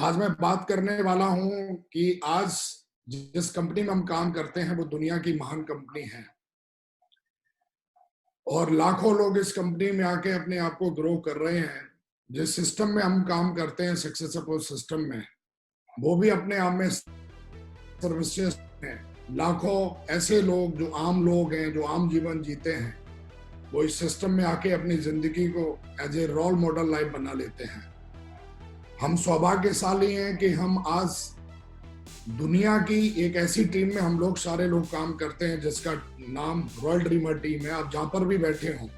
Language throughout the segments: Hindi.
आज मैं बात करने वाला हूं कि आज जिस कंपनी में हम काम करते हैं वो दुनिया की महान कंपनी है और लाखों लोग इस कंपनी में आके अपने आप को ग्रो कर रहे हैं। जिस सिस्टम में हम काम करते हैं, सक्सेस सपोर्ट सिस्टम में, वो भी अपने आप में सर्विसेज हैं। लाखों ऐसे लोग जो आम लोग हैं, जो आम जीवन जीते हैं, वो इस सिस्टम में आके अपनी जिंदगी को as a role model life बना लेते हैं। हम सौभाग्यशाली हैं कि हम आज दुनिया की एक ऐसी टीम में हम लोग सारे लोग काम करते हैं जिसका नाम रॉयल ड्रीमर टीम है। आप जहां पर भी बैठे हों,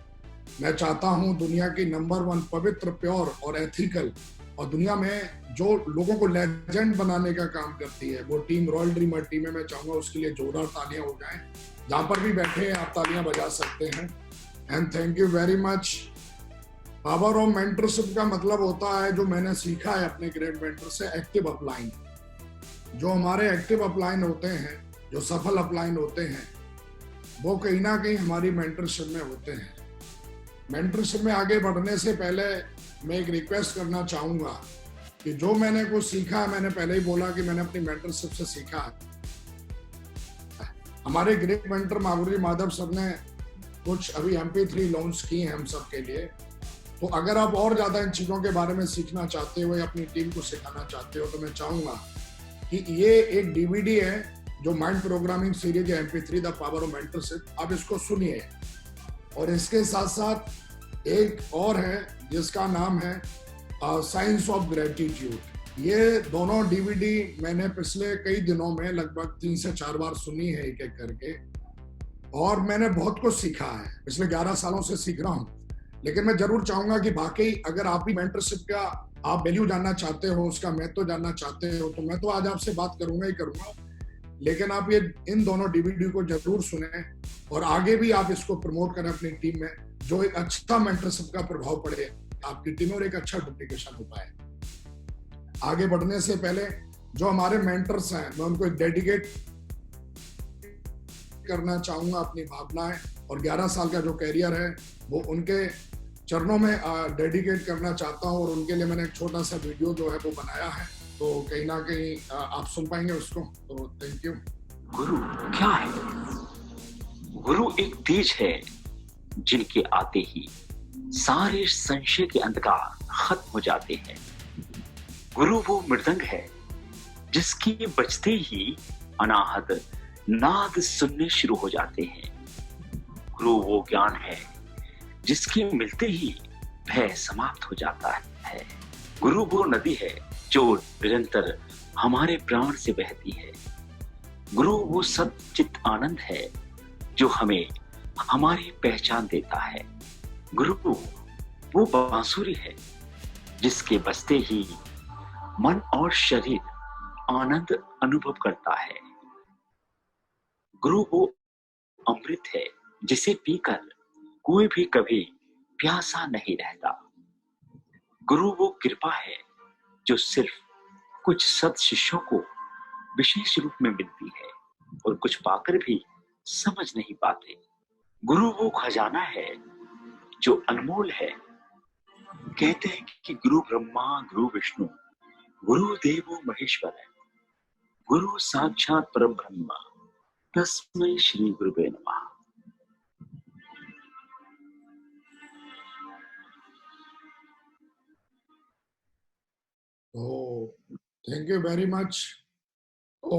मैं चाहता हूं दुनिया की नंबर 1 पवित्र, प्योर और एथिकल और दुनिया में जो लोगों को लेजेंड बनाने का काम करती है वो टीम रॉयल ड्रीमर टीम है। मैं चाहूंगा उसके लिए जोरदार तालियां हो जाएं। जहां पर भी बैठे हैं आप तालियां बजा सकते हैं। And thank you very much. Power of mentorship का मतलब होता है, जो मैंने सीखा है अपने ग्रेट मेंटर से, एक्टिव अपलाइन। जो हमारे एक्टिव अपलाइन होते हैं, जो सफल अपलाइन होते हैं, वो कहीं ना कहीं हमारी मेंटरशिप में होते हैं। मेंटरशिप में आगे बढ़ने से पहले मैं एक रिक्वेस्ट करना चाहूंगा कि जो मैंने कुछ सीखा है, मैंने पहले ही बोला कि मैंने अपनी मेंटरशिप से सीखा है। हमारे ग्रेट मेंटर माधुरी माधव सर ने कुछ अभी MP3 लॉन्च की हैं हम सब के लिए। तो अगर आप और ज्यादा इन चीजों के बारे में सीखना चाहते हो या अपनी टीम को सिखाना चाहते हो, तो मैं चाहूंगा कि ये एक DVD है जो माइंड प्रोग्रामिंग सीरीज है, MP3 the power of mentorship. आप इसको सुनिए। और इसके साथ साथ एक और है जिसका नाम है साइंस ऑफ ग्रेटिट्यूड। ये दोनों DVD मैंने पिछले कई दिनों में लगभग 3 से 4 बार सुनी है, एक एक करके, और मैंने बहुत कुछ सीखा है। पिछले 11 सालों से सीख रहा हूँ। लेकिन मैं जरूर चाहूंगा कि वाकई अगर आप भी मेंटरशिप का आप वैल्यू जानना चाहते हो, उसका महत्व जानना चाहते हो, तो मैं तो आज आपसे बात करूंगा ही करूंगा। लेकिन आप ये इन दोनों DVD को जरूर सुने और आगे भी आप इसको प्रमोट करें अपनी टीम में, जो एक अच्छा मेंटरशिप का प्रभाव पड़े आपकी टीम में और एक अच्छा डुप्लीकेशन हो पाए। आगे बढ़ने से पहले जो हमारे मेंटर्स हैं, मैं उनको डेडिकेट करना चाहूंगा अपनी भावनाएं, और 11 साल का जो कैरियर है वो उनके चरणों में डेडिकेट करना चाहता हूं। और उनके लिए मैंने एक छोटा सा वीडियो जो है वो बनाया है, तो कहीं ना कहीं आप सुन पाएंगे उसको। तो थैंक यू। गुरु क्या है? गुरु एक तेज है जिनके आते ही सारे संशय के अंधकार खत्म हो जाते हैं। गुरु वो मृदंग है जिसके बजते ही अनाहत नाद सुनने शुरू हो जाते हैं। गुरु वो ज्ञान है जिसके मिलते ही भय समाप्त हो जाता है। गुरु वो नदी है जो निरंतर हमारे प्राण से बहती है। गुरु वो सच्चित आनंद है जो हमें हमारी पहचान देता है। गुरु वो बांसुरी है जिसके बजते ही मन और शरीर आनंद अनुभव करता है। गुरु वो अमृत है जिसे पीकर कोई भी कभी प्यासा नहीं रहता। गुरु वो कृपा है जो सिर्फ कुछ सद शिष्यों को विशेष रूप में मिलती है और कुछ पाकर भी समझ नहीं पाते। गुरु वो खजाना है जो अनमोल है। कहते हैं कि गुरु ब्रह्मा, गुरु विष्णु, गुरु देवो महेश्वर है, गुरु साक्षात परम ब्रह्म, तस्मै श्री गुरुवे नमः। तो थैंक यू वेरी मच। तो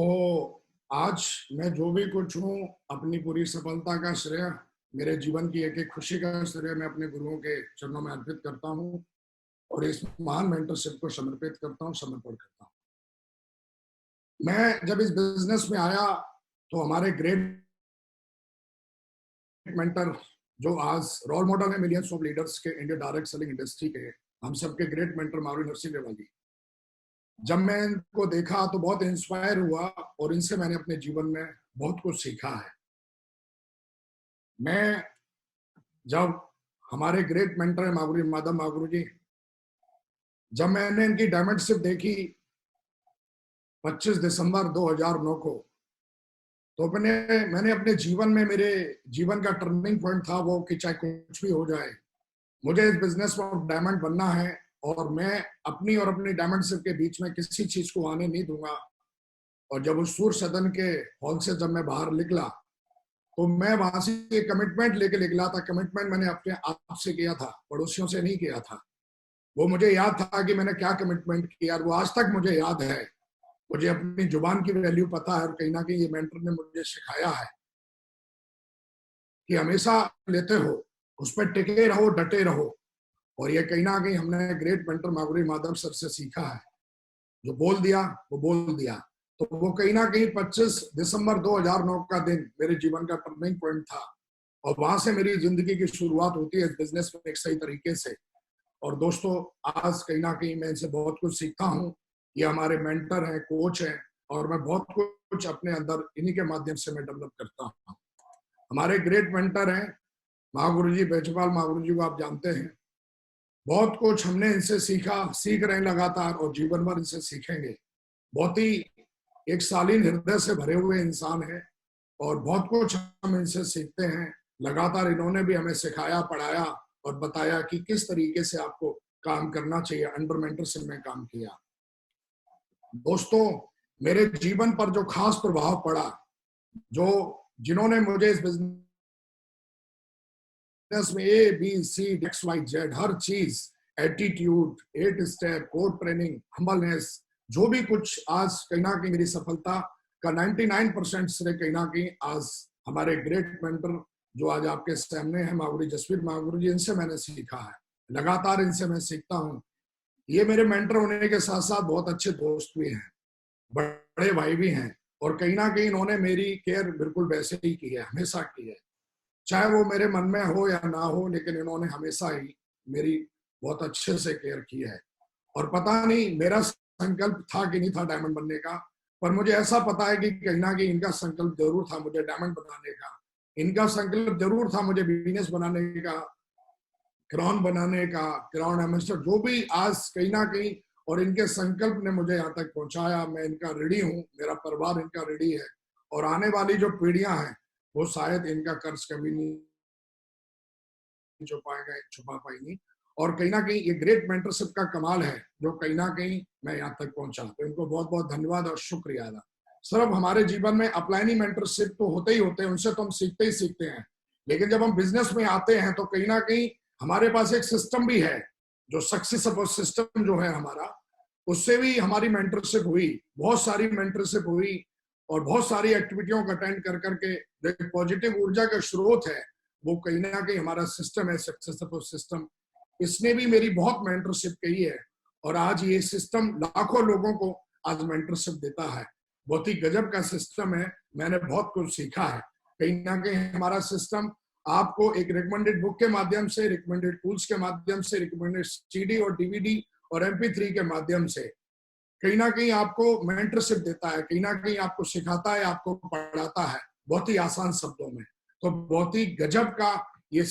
आज मैं जो भी कुछ हूँ, अपनी पूरी सफलता का श्रेय, मेरे जीवन की एक एक खुशी का श्रेय मैं अपने गुरुओं के चरणों में अर्पित करता हूँ और इस महान मेंटरशिप को समर्पित करता हूँ, समर्पण करता हूँ। मैं जब इस बिजनेस में आया तो हमारे ग्रेट मेंटर जो आज रोल मॉडल है मिलियंस ऑफ लीडर्स के इंडिया डायरेक्ट सेलिंग इंडस्ट्री के, हम सबके ग्रेट मेंटर माधुरी नरसिंह जी, जब मैं इनको देखा तो बहुत इंस्पायर हुआ और इनसे मैंने अपने जीवन में बहुत कुछ सीखा है। मैं जब हमारे ग्रेट मेंटर है माधुरी माधव जी, जब मैंने इनकी डायमंडशिप देखी 25 दिसंबर 2009 को, तो मैंने अपने जीवन में, मेरे जीवन का टर्निंग पॉइंट था वो कि चाहे कुछ भी हो जाए, मुझे इस बिजनेस में डायमंड बनना है और मैं अपनी और अपनी डायमंड शिप के बीच में किसी चीज को आने नहीं दूंगा। और जब उस सूर्य सदन के हॉल से जब मैं बाहर निकला तो मैं वहां से कमिटमेंट लेके निकला था। कमिटमेंट मैंने अपने आप से किया था, पड़ोसियों से नहीं किया था। वो मुझे याद था कि मैंने क्या कमिटमेंट किया, वो आज तक मुझे याद है। मुझे अपनी जुबान की वैल्यू पता है और कहीं ना कहीं ये मेंटर ने मुझे सिखाया है कि हमेशा लेते हो, उस पर टिके रहो, डटे रहो। और ये कहीं ना कहीं हमने ग्रेट मेंटर मागुरी माधव सर से सीखा है। जो बोल दिया वो बोल दिया। तो वो कहीं ना कहीं 25 दिसंबर 2009 का दिन मेरे जीवन का टर्निंग पॉइंट था। और वहां से मेरी जिंदगी की शुरुआत होती है बिजनेस में एक सही तरीके से। और दोस्तों, आज कहीं ना कहीं मैं इनसे बहुत कुछ सीखता हूँ। ये हमारे मेंटर हैं, कोच हैं, और मैं बहुत कुछ अपने अंदर इन्हीं के माध्यम से मैं डेवलप करता हूँ। हमारे ग्रेट मेंटर हैं महागुरु जी, बैजपाल महागुरु जी को आप जानते हैं। बहुत कुछ हमने इनसे सीखा, सीख रहे हैं लगातार और जीवन भर इनसे सीखेंगे। बहुत ही एक शालीन हृदय से भरे हुए इंसान है और बहुत कुछ हम इनसे सीखते हैं। लगातार इन्होंने भी हमें सिखाया, पढ़ाया और बताया कि किस तरीके से आपको काम करना चाहिए। अंडर मेंटरशिप में काम किया। दोस्तों, मेरे जीवन पर जो खास प्रभाव पड़ा, जो जिन्होंने मुझे इस बिजनेस में A B C X Y Z हर चीज, attitude, 8 step, code training, humbleness, जो भी कुछ आज कहीं ना कहीं मेरी सफलता का 99% श्रेय कहीं ना कहीं आज हमारे ग्रेट मेंटर जो आज आपके सामने है मागुरी जसवीर महागुरु जी, इनसे मैंने सीखा है। लगातार इनसे मैं सीखता हूँ। ये मेरे मेंटर होने के साथ साथ बहुत अच्छे दोस्त भी हैं, बड़े भाई भी हैं। और कहीं ना कहीं इन्होंने मेरी केयर बिल्कुल वैसे ही की है, हमेशा की है। चाहे वो मेरे मन में हो या ना हो, लेकिन इन्होंने हमेशा ही मेरी बहुत अच्छे से केयर की है। और पता नहीं मेरा संकल्प था कि नहीं था डायमंड बनने का, पर मुझे ऐसा पता है कि कहीं ना कहीं इनका संकल्प जरूर था मुझे डायमंड बनाने का। इनका संकल्प जरूर था मुझे बिजनेस बनाने का, क्राउन बनाने का, क्राउन एम्बेसडर, जो भी आज कहीं ना कहीं। और इनके संकल्प ने मुझे यहाँ तक पहुंचाया। मैं इनका ऋणी हूँ, मेरा परिवार इनका ऋणी है। और आने वाली जो पीढ़ियां हैं वो शायद इनका कर्ज कभी नहीं छुपा पाएंगी। और कहीं ना कहीं ये ग्रेट मेंटरशिप का कमाल है जो कहीं ना कहीं मैं यहाँ तक पहुंचा। तो इनको बहुत बहुत धन्यवाद और शुक्रिया अदा। सिर्फ हमारे जीवन में अपलाइनी मेंटरशिप तो होते ही होते हैं, उनसे तो हम सीखते ही सीखते हैं। लेकिन जब हम बिजनेस में आते हैं तो कहीं ना कहीं हमारे पास एक सिस्टम भी है, जो सक्सेस सपोर्ट सिस्टम जो है हमारा, उससे भी हमारी मेंटरशिप हुई, बहुत सारी मेंटरशिप हुई। और बहुत सारी एक्टिविटियों को अटेंड कर करके जो एक पॉजिटिव ऊर्जा का स्रोत है वो कहीं ना कहीं हमारा सिस्टम है, सक्सेस सपोर्ट सिस्टम। इसने भी मेरी बहुत मेंटरशिप की है। और आज ये सिस्टम लाखों लोगों को आज मेंटरशिप देता है। बहुत ही गजब का सिस्टम है। मैंने बहुत कुछ सीखा है। कहीं ना कहीं हमारा सिस्टम आपको एक रिकमेंडेड बुक के माध्यम से, रिकमेंडेड टूल्स के माध्यम से, रिकमेंडेड सीडी और डीवीडी और MP3 के माध्यम से कहीं ना कहीं आपको मेंटरशिप देता है, कहीं ना कहीं आपको सिखाता है, आपको पढ़ाता है, बहुत ही आसान शब्दों में। तो बहुत ही गजब का ये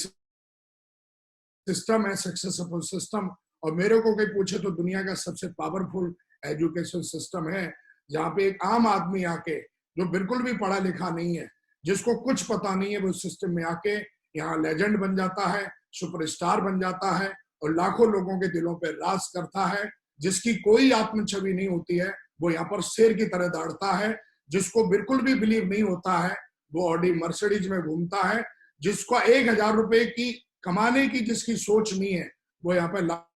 सिस्टम है, सक्सेसफुल सिस्टम। और मेरे को कोई पूछे तो दुनिया का सबसे पावरफुल एजुकेशन सिस्टम है, जहाँ पे एक आम आदमी आके जो बिल्कुल भी पढ़ा लिखा नहीं है, जिसको कुछ पता नहीं है, वो सिस्टम में आके यहाँ लेजेंड बन जाता है, सुपरस्टार बन जाता है और लाखों लोगों के दिलों पे राज करता है। जिसकी कोई आत्म छवि नहीं होती है वो यहाँ पर शेर की तरह दौड़ता है। जिसको बिल्कुल भी बिलीव नहीं होता है वो ऑडी मर्सिडीज में घूमता है। जिसको 1000 रुपए की कमाने की जिसकी सोच नहीं है वो यहाँ पे लाखों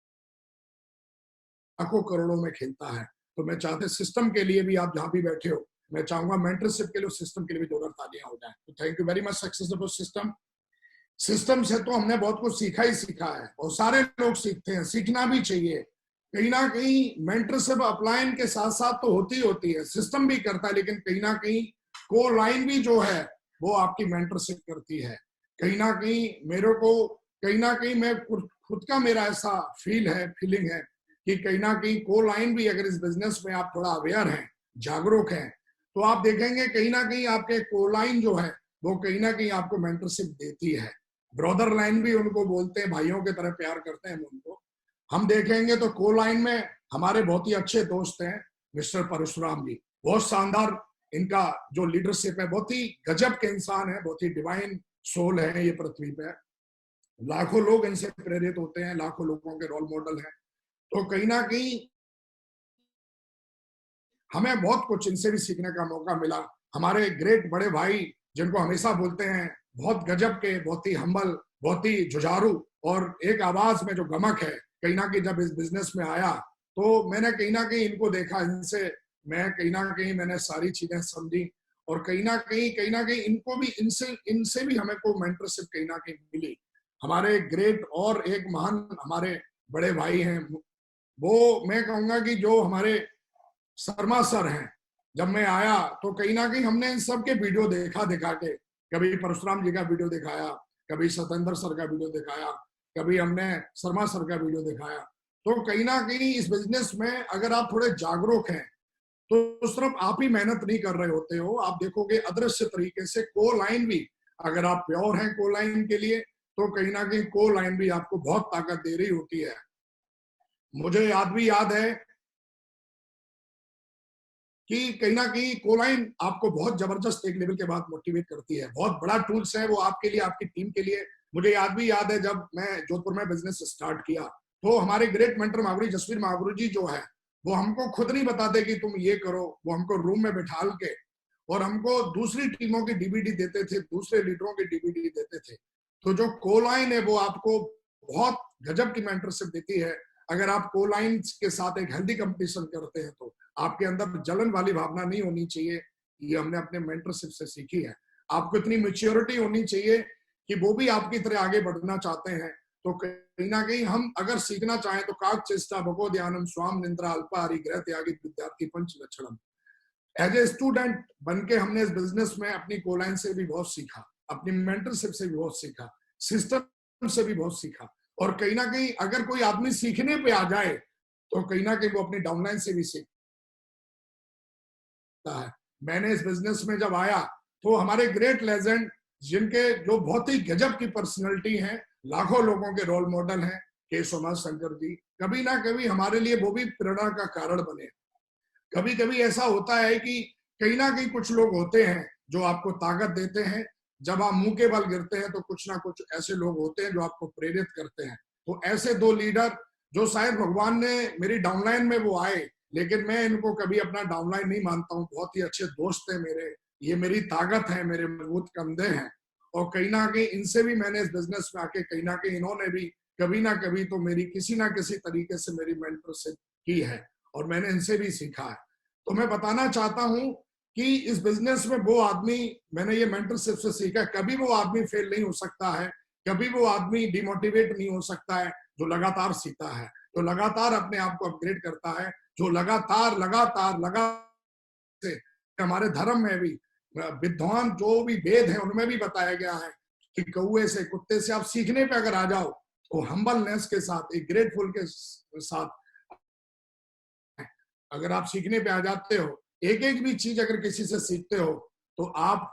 करोड़ों में खेलता है। तो मैं चाहते सिस्टम के लिए भी, आप जहां भी बैठे हो, मैं चाहूंगा मेंटरशिप के लिए, सिस्टम के लिए भी जोरदार तालियां हो जाए। तो thank you very much successful system. System से तो हमने बहुत कुछ सीखा ही सीखा है और सारे लोग सीखते हैं, सीखना भी चाहिए। कहीं ना कहीं मेंटरशिप अपलाइन के साथ साथ तो होती है, सिस्टम भी करता है, लेकिन कहीं ना कहीं को लाइन भी जो है वो आपकी मेंटरशिप करती है। कहीं ना कहीं मेरे को, कहीं ना कहीं मैं खुद का मेरा ऐसा फीलिंग है कि कहीं ना कहीं को लाइन भी, अगर इस बिजनेस में आप थोड़ा अवेयर हैं, जागरूक हैं, तो आप देखेंगे कहीं ना कहीं आपके को लाइन जो है वो कहीं ना कहीं आपको मेंटरशिप देती है। ब्रदर लाइन भी उनको बोलते हैं, भाइयों की तरह प्यार करते हैं उनको। हम देखेंगे तो को लाइन में हमारे बहुत ही अच्छे दोस्त हैं मिस्टर परशुराम जी, बहुत शानदार इनका जो लीडरशिप है, बहुत ही गजब के इंसान है, बहुत ही डिवाइन सोल है ये पृथ्वी पे। लाखों लोग इनसे प्रेरित होते हैं, लाखों लोगों के रोल मॉडल हैं। तो कहीं ना कहीं हमें बहुत कुछ इनसे भी सीखने का मौका मिला। हमारे ग्रेट बड़े भाई जिनको हमेशा बोलते हैं बहुत गजब के, बहुत ही हम्बल, बहुत ही जुझारू और एक आवाज में जो गमक है, कहीं ना कहीं जब इस बिजनेस में आया तो मैंने कहीं ना कहीं इनको देखा, इनसे मैं कहीं ना कहीं मैंने सारी चीजें समझी और कहीं ना कहीं इनको भी इनसे इनसे भी हमें को मेंटरशिप कहीं ना कहीं मिली। हमारे ग्रेट और एक महान हमारे बड़े भाई हैं, वो मैं कहूंगा कि जो हमारे शर्मा सर हैं। जब मैं आया तो कहीं ना कहीं हमने इन सब के वीडियो दिखा के, कभी परशुराम जी का वीडियो दिखाया, कभी सतेंद्र सर का वीडियो दिखाया, कभी हमने शर्मा सर का वीडियो दिखाया। तो कहीं ना कहीं इस बिजनेस में अगर आप थोड़े जागरूक हैं तो सिर्फ आप ही मेहनत नहीं कर रहे होते हो, आप देखोगे अदृश्य तरीके से को लाइन भी, अगर आप प्योर हैं को लाइन के लिए तो कहीं ना कहीं को लाइन भी आपको बहुत ताकत दे रही होती है। मुझे याद है कि कहीं ना कहीं कोलाइन आपको बहुत जबरदस्त एक लेवल के बाद मोटिवेट करती है, बहुत बड़ा टूल्स है वो आपके लिए, आपकी टीम के लिए। मुझे याद है जब मैं जोधपुर में बिजनेस स्टार्ट किया तो हमारे ग्रेट मेंटर महागुरु जसवीर महागुरु जी जो है वो हमको खुद नहीं बताते कि तुम ये करो, वो हमको रूम में बिठाल के और हमको दूसरी टीमों की डीवीडी देते थे, दूसरे लीडरों की डीवीडी देते थे। तो जो कोलाइन है वो आपको बहुत गजब की मेंटरशिप देती है। अगर आप कोलाइन के साथ एक हेल्दी कंपटीशन करते हैं तो आपके अंदर जलन वाली भावना नहीं होनी चाहिए, ये हमने अपने मेंटरशिप से सीखी है। आपको इतनी मैच्योरिटी होनी चाहिए कि वो भी आपकी तरह आगे बढ़ना चाहते हैं। तो कहीं ना कहीं हम अगर सीखना चाहें तो काक चेष्टा भगो ध्यानम स्वाम निंद्रा अल्पाहारी ग्रह त्यागी विद्यार्थी पंच लक्षणम। एज ए स्टूडेंट बन के हमने इस बिजनेस में अपनी कोलाइन से भी बहुत सीखा, अपनी मेंटरशिप से भी बहुत सीखा, सिस्टम से भी बहुत सीखा। और कहीं ना कहीं अगर कोई आदमी सीखने पे आ जाए तो कहीं ना कहीं वो अपनी डाउनलाइन से भी सीखता है। मैंने इस बिजनेस में जब आया तो हमारे ग्रेट लेजेंड जिनके जो बहुत ही गजब की पर्सनैलिटी हैं, लाखों लोगों के रोल मॉडल हैं, के सोमनाथ शंकर जी, कभी ना कभी हमारे लिए वो भी प्रेरणा का कारण बने। कभी कभी ऐसा होता है कि कहीं ना कहीं कुछ लोग होते हैं जो आपको ताकत देते हैं, जब आप मुंह के बल गिरते हैं तो कुछ ना कुछ ऐसे लोग होते हैं जो आपको प्रेरित करते हैं। तो ऐसे दो लीडर जो शायद भगवान ने मेरी डाउनलाइन में वो आए, लेकिन मैं इनको कभी अपना डाउनलाइन नहीं मानता हूँ, बहुत ही अच्छे दोस्त हैं मेरे, ये मेरी ताकत है, मेरे मजबूत कंधे हैं। और कहीं ना कहीं इनसे भी मैंने इस बिजनेस में आके कहीं ना कहीं इन्होंने भी कभी ना कभी तो मेरी किसी ना किसी तरीके से मेरी मेंटरशिप की है और मैंने इनसे भी सीखा है। तो मैं बताना चाहता हूं कि इस बिजनेस में वो आदमी, मैंने ये मेंटरशिप से सीखा, कभी वो आदमी फेल नहीं हो सकता है, कभी वो आदमी डिमोटिवेट नहीं हो सकता है जो लगातार सीखता है, जो लगातार अपने आप को अपग्रेड करता है, जो लगातार लगातार लगातार हमारे धर्म में भी विद्वान जो भी वेद है उनमें भी बताया गया है कि कौए से कुत्ते से आप सीखने पे अगर आ जाओ तो हम्बलनेस के साथ, एक ग्रेटफुल के साथ अगर आप सीखने पे आ जाते हो, एक एक भी चीज अगर किसी से सीखते हो तो आप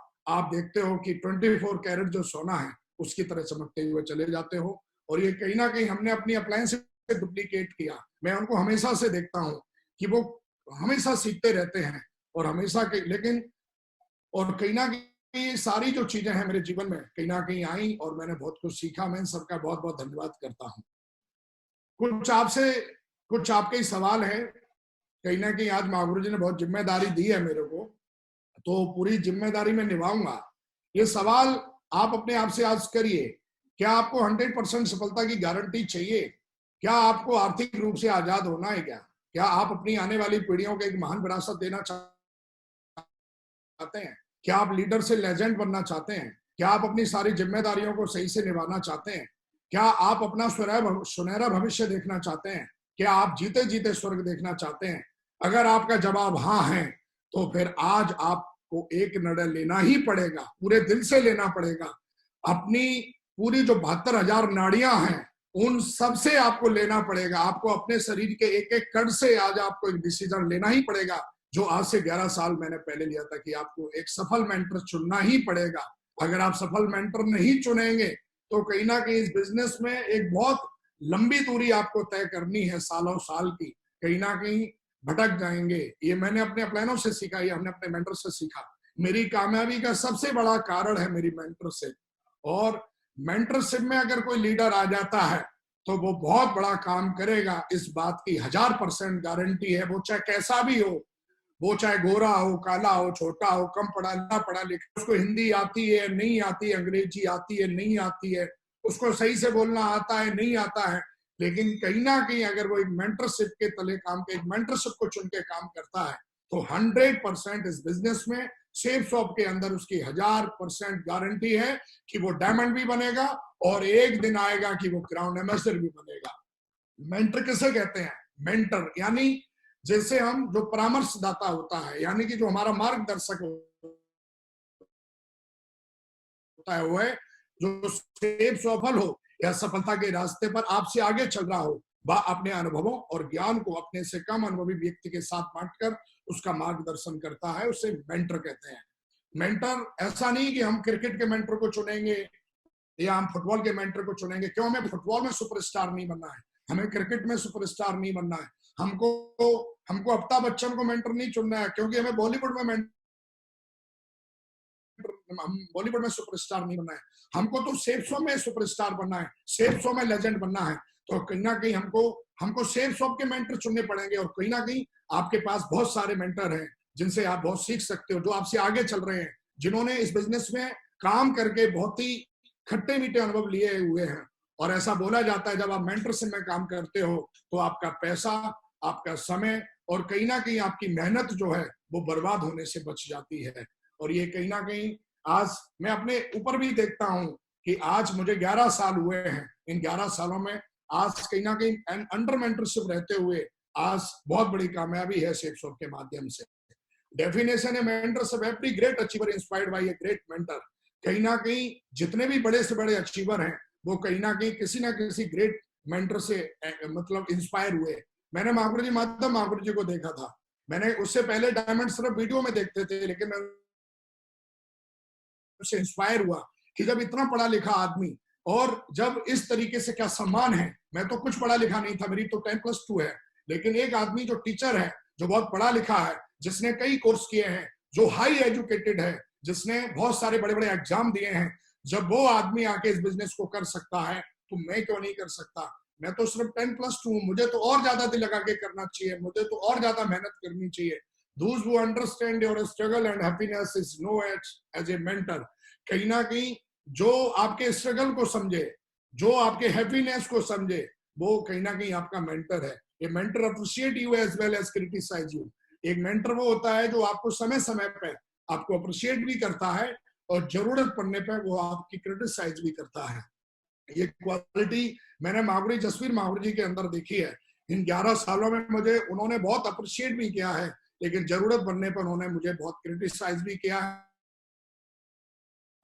देखते हो कि 24 कैरेट जो सोना है उसकी तरह चमकते हुए चले जाते हो। और ये कहीं ना कहीं हमने अपनी अप्लायंस से डुप्लीकेट किया। मैं उनको हमेशा से देखता हूँ कि वो हमेशा सीखते रहते हैं और हमेशा के, लेकिन और कहीं ना कहीं सारी जो चीजें हैं मेरे जीवन में कहीं ना कहीं आई और मैंने बहुत कुछ सीखा। मैं इन सबका बहुत बहुत धन्यवाद करता हूँ। कुछ आपके ही सवाल है, कहीं ना कहीं आज महागुरु जी ने बहुत जिम्मेदारी दी है मेरे को, तो पूरी जिम्मेदारी में निभाऊंगा। ये सवाल आप अपने आप से आज करिए, क्या आपको 100% सफलता की गारंटी चाहिए? क्या आपको आर्थिक रूप से आजाद होना है? क्या आप अपनी आने वाली पीढ़ियों को एक महान विरासत देना चाहते हैं? क्या आप लीडर से लेजेंड बनना चाहते हैं? क्या आप अपनी सारी जिम्मेदारियों को सही से निभाना चाहते हैं? क्या आप अपना सुनहरा भविष्य देखना चाहते हैं? क्या आप जीते जीते स्वर्ग देखना चाहते हैं? अगर आपका जवाब हाँ है तो फिर आज आपको एक निर्णय लेना ही पड़ेगा, पूरे दिल से लेना पड़ेगा। अपनी पूरी जो 72,000 नाड़ियां हैं उन सब से आपको लेना पड़ेगा। आपको अपने शरीर के एक एक कण से आज आपको एक डिसीजन लेना ही पड़ेगा, जो आज से 11 साल मैंने पहले लिया था कि आपको एक सफल मेंटर चुनना ही पड़ेगा। अगर आप सफल मेंटर नहीं चुनेंगे तो कहीं ना कहीं इस बिजनेस में एक बहुत लंबी दूरी आपको तय करनी है, सालों साल की, कहीं ना कहीं भटक जाएंगे। ये मैंने अपने प्लानों से सीखा, ये हमने अपने मेंटर से सीखा। मेरी कामयाबी का सबसे बड़ा कारण है मेरी मेंटरशिप। और मेंटरशिप में अगर कोई लीडर आ जाता है तो वो बहुत बड़ा काम करेगा, इस बात की 1000% गारंटी है। वो चाहे कैसा भी हो, वो चाहे गोरा हो, काला हो, छोटा हो, कम पढ़ा ना पढ़ा लिखा, उसको हिंदी आती है नहीं आती, अंग्रेजी आती है नहीं आती है, उसको सही से बोलना आता है नहीं आता है, लेकिन कहीं ना कहीं अगर वो एक मेंटरशिप के तले काम के, एक मेंटरशिप को चुन के काम करता है, तो 100% इस बिजनेस में सेफ शॉप के अंदर उसकी 1000% गारंटी है कि वो डायमंड भी बनेगा और एक दिन आएगा कि वो क्राउन एम्बेसडर भी बनेगा। मेंटर किसे कहते हैं? मेंटर यानी जैसे हम जो परामर्शदाता होता है, यानी कि जो हमारा मार्गदर्शक होता है, वो है जो सेफ सफल हो या सफलता के रास्ते पर आपसे आगे चल रहा हो, वह अपने अनुभवों और ज्ञान को अपने से कम अनुभवी व्यक्ति के साथ बांटकर उसका मार्गदर्शन करता है, उसे मेंटर कहते हैं। मेंटर ऐसा नहीं कि हम क्रिकेट के मेंटर को चुनेंगे या हम फुटबॉल के मेंटर को चुनेंगे। क्यों? हमें फुटबॉल में सुपरस्टार नहीं बनना है, हमें क्रिकेट में सुपरस्टार नहीं बनना है, हमको हमको अमिताभ बच्चन को मेंटर नहीं चुनना है, क्योंकि हमें बॉलीवुड में हम बॉलीवुड में सुपरस्टार नहीं बनना है, हमको तो सेफ शो में सुपरस्टार बनना है, सेफ शो में लेजेंड बनना है। तो कहीं ना कहीं हमको सेफ शो के मेंटर चुनने पड़ेंगे, और कहीं ना कहीं आपके पास बहुत सारे मेंटर हैं जिनसे आप बहुत सीख सकते हो, जो आपसे आगे चल रहे हैं, जिन्होंने इस बिजनेस में काम करके बहुत ही खट्टे मीठे अनुभव लिए हुए हैं। और ऐसा बोला जाता है जब आप मेंटरशिप में काम करते हो तो आपका पैसा, आपका समय और कहीं ना कहीं आपकी मेहनत जो है वो बर्बाद होने से बच जाती है। और ये कहीं ना कहीं आज मैं अपने ऊपर भी देखता हूं कि आज मुझे 11 साल हुए हैं, इन 11 सालों में आज कहीं ना कहीं अंडर मेंटरशिप रहते हुए आज बहुत बड़ी कामयाबी है सेफ शॉप के माध्यम से। डेफिनेशन है mentorship, every great achiever inspired by a great mentor. कहीं ना कहीं जितने भी बड़े से बड़े अचीवर हैं वो कहीं ना किसी ग्रेट मेंटर से मतलब इंस्पायर हुए। मैंने महागुरु जी, माधव महागुरु जी को देखा था, मैंने उससे पहले डायमंड सिर्फ वीडियो में देखते थे, लेकिन मैं उससे इंस्पायर हुआ कि जब इतना पढ़ा लिखा आदमी और जब इस तरीके से क्या सम्मान है। मैं तो कुछ पढ़ा लिखा नहीं था, मेरी तो 10+2 है, लेकिन एक आदमी जो टीचर है, जो बहुत पढ़ा लिखा है, जिसने कई कोर्स किए हैं, जो हाई एजुकेटेड है, जिसने बहुत सारे बड़े बड़े एग्जाम दिए हैं, जब वो आदमी आके इस बिजनेस को कर सकता है तो मैं क्यों नहीं कर सकता? मैं तो सिर्फ 10+2 हूं, मुझे तो और ज्यादा दिल लगा के करना चाहिए, मुझे तो और ज्यादा मेहनत करनी चाहिए। Those who understand your struggle and happiness is know as a mentor। कहीं ना कहीं जो आपके स्ट्रगल को समझे, जो आपके हैप्पीनेस को समझे, वो कहीं ना कहीं आपका मेंटर है। ये mentor appreciate you as well as criticise you. एक मेंटर वो होता है जो आपको समय समय पर आपको अप्रिशिएट भी करता है और जरूरत पड़ने पर वो आपकी क्रिटिसाइज भी करता है। ये क्वालिटी मैंने महागुरु जसवीर महागुरु जी के अंदर देखी है। इन 11 सालों में मुझे उन्होंने बहुत अप्रिशिएट भी किया है, लेकिन जरूरत पड़ने पर उन्होंने मुझे बहुत क्रिटिसाइज भी किया है।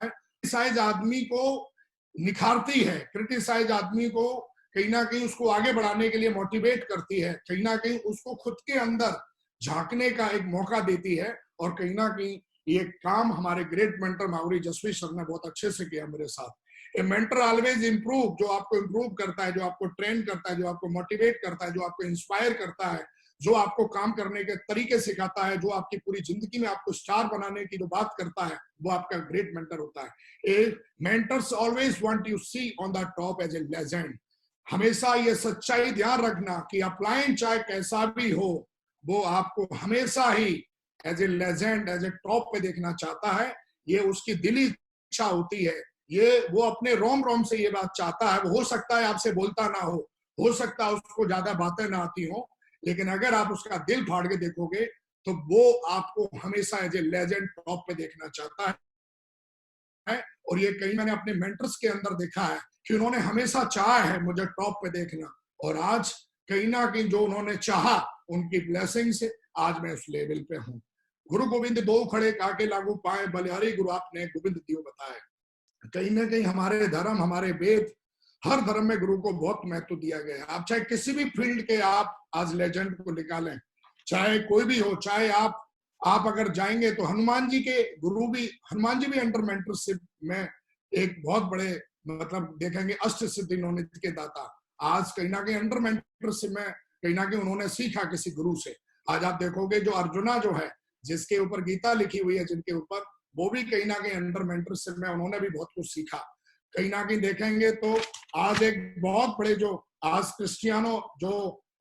क्रिटिसाइज आदमी को निखारती है, क्रिटिसाइज आदमी को कहीं ना कहीं उसको आगे बढ़ाने के लिए मोटिवेट करती है, कहीं ना कहीं उसको खुद के अंदर झांकने का एक मौका देती है। और कहीं ना कहीं ये काम हमारे great mentor Mahaguru Jasvir sir ने बहुत अच्छे से किया मेरे साथ। ए मेंटर ऑलवेज इंप्रूव, जो आपको इंप्रूव करता है, जो आपको ट्रेन करता है, जो आपको मोटिवेट करता है, जो आपको इंस्पायर करता है, जो आपको काम करने के तरीके सिखाता है, जो आपकी पूरी जिंदगी में आपको स्टार बनाने की जो बात करता है, वो आपका ग्रेट मेंटर होता है। A mentors always want you see on the top as a legend. हमेशा ये सच्चाई ध्यान रखना कि अपलाइन चाहे कैसा भी हो, वो आपको हमेशा ही as a legend, as a top पे देखना चाहता है। ये उसकी दिली इच्छा होती है, ये वो अपने रोम रोम से ये बात चाहता है। वो हो सकता है आपसे बोलता ना हो सकता है उसको ज्यादा बातें ना आती हो, लेकिन अगर आप उसका दिल फाड़ के देखोगे तो वो आपको हमेशा एज ए लेजेंड टॉप पे देखना चाहता है। और ये कहीं मैंने अपने मेंटर्स के अंदर देखा है कि उन्होंने हमेशा चाहा है मुझे टॉप पे देखना, और आज कहीं ना कहीं जो उन्होंने चाहा उनकी ब्लेसिंग से आज मैं उस लेवल पे हूँ। गुरु गोविंद दो खड़े काके लागू पाए, बलिहारी गुरु आपने गोविंद दियो बताए। कहीं ना कहीं हमारे धर्म, हमारे वेद, हर धर्म में गुरु को बहुत महत्व दिया गया है। आप चाहे किसी भी फील्ड के आप आज लेजेंड को निकालें, चाहे कोई भी हो, चाहे आप अगर जाएंगे तो हनुमान जी के गुरु भी, हनुमान जी भी अंडर मेंटरशिप में एक बहुत बड़े मतलब देखेंगे अष्ट सिद्धि नवनीत के दाता। आज कहीं ना कहीं अंडर मेंटरशिप में कहीं ना कहीं उन्होंने सीखा किसी गुरु से। आज आप देखोगे जो अर्जुना जो है, जिसके ऊपर गीता लिखी हुई है, जिनके ऊपर, वो भी कहीं ना कहीं अंडर मेंटरशिप में उन्होंने भी बहुत कुछ सीखा। कहीं ना कहीं देखेंगे तो आज एक बहुत बड़े जो आज क्रिस्टियानो जो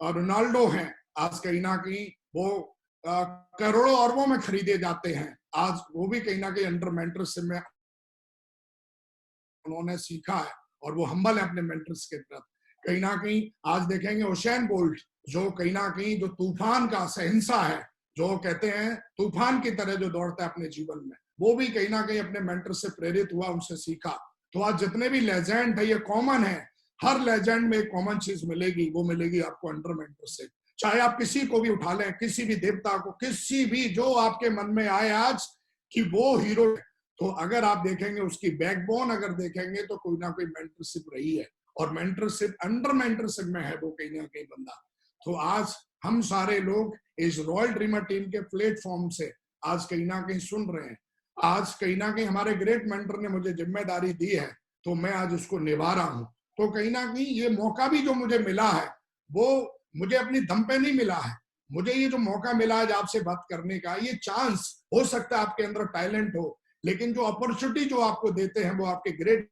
रोनाल्डो हैं, आज कहीं ना कहीं वो करोड़ों अरबों में खरीदे जाते हैं। आज वो भी कहीं ना कहीं अंडर मेंटरशिप में उन्होंने सीखा है और वो हम्बल है अपने मेंटर्स के प्रति। कहीं ना कहीं आज देखेंगे उसेन बोल्ट जो कहीं ना कहीं जो तूफान का शहंशाह है, जो कहते हैं तूफान की तरह जो दौड़ता है अपने जीवन में, वो भी कहीं ना कहीं अपने मेंटर से प्रेरित हुआ, उनसे सीखा। तो आज जितने भी लेजेंड है ये कॉमन है, हर लेजेंड में एक कॉमन चीज मिलेगी, वो मिलेगी आपको अंडर मेंटर से। चाहे आप किसी को भी उठा लें, किसी भी देवता को, किसी भी जो आपके मन में आए आज कि वो हीरो, तो अगर आप देखेंगे उसकी बैकबोन अगर देखेंगे तो कोई ना कोई मेंटरशिप रही है, और मेंटरशिप अंडर मेंटरशिप में है वो कहीं ना कहीं बंदा। तो आज हम सारे लोग इस रॉयल ड्रीमर टीम के प्लेटफॉर्म से आज कहीं ना कहीं सुन रहे हैं। आज कहीं ना कहीं हमारे ग्रेट मेंटर ने मुझे जिम्मेदारी दी है, तो मैं आज उसको निभा रहा हूं। तो कहीं ना कहीं ये मौका भी जो मुझे मिला है वो मुझे अपनी दम पे नहीं मिला है। मुझे ये जो मौका मिला आज आपसे बात करने का, ये चांस, हो सकता है आपके अंदर टैलेंट हो, लेकिन जो अपॉर्चुनिटी जो आपको देते हैं वो आपके ग्रेट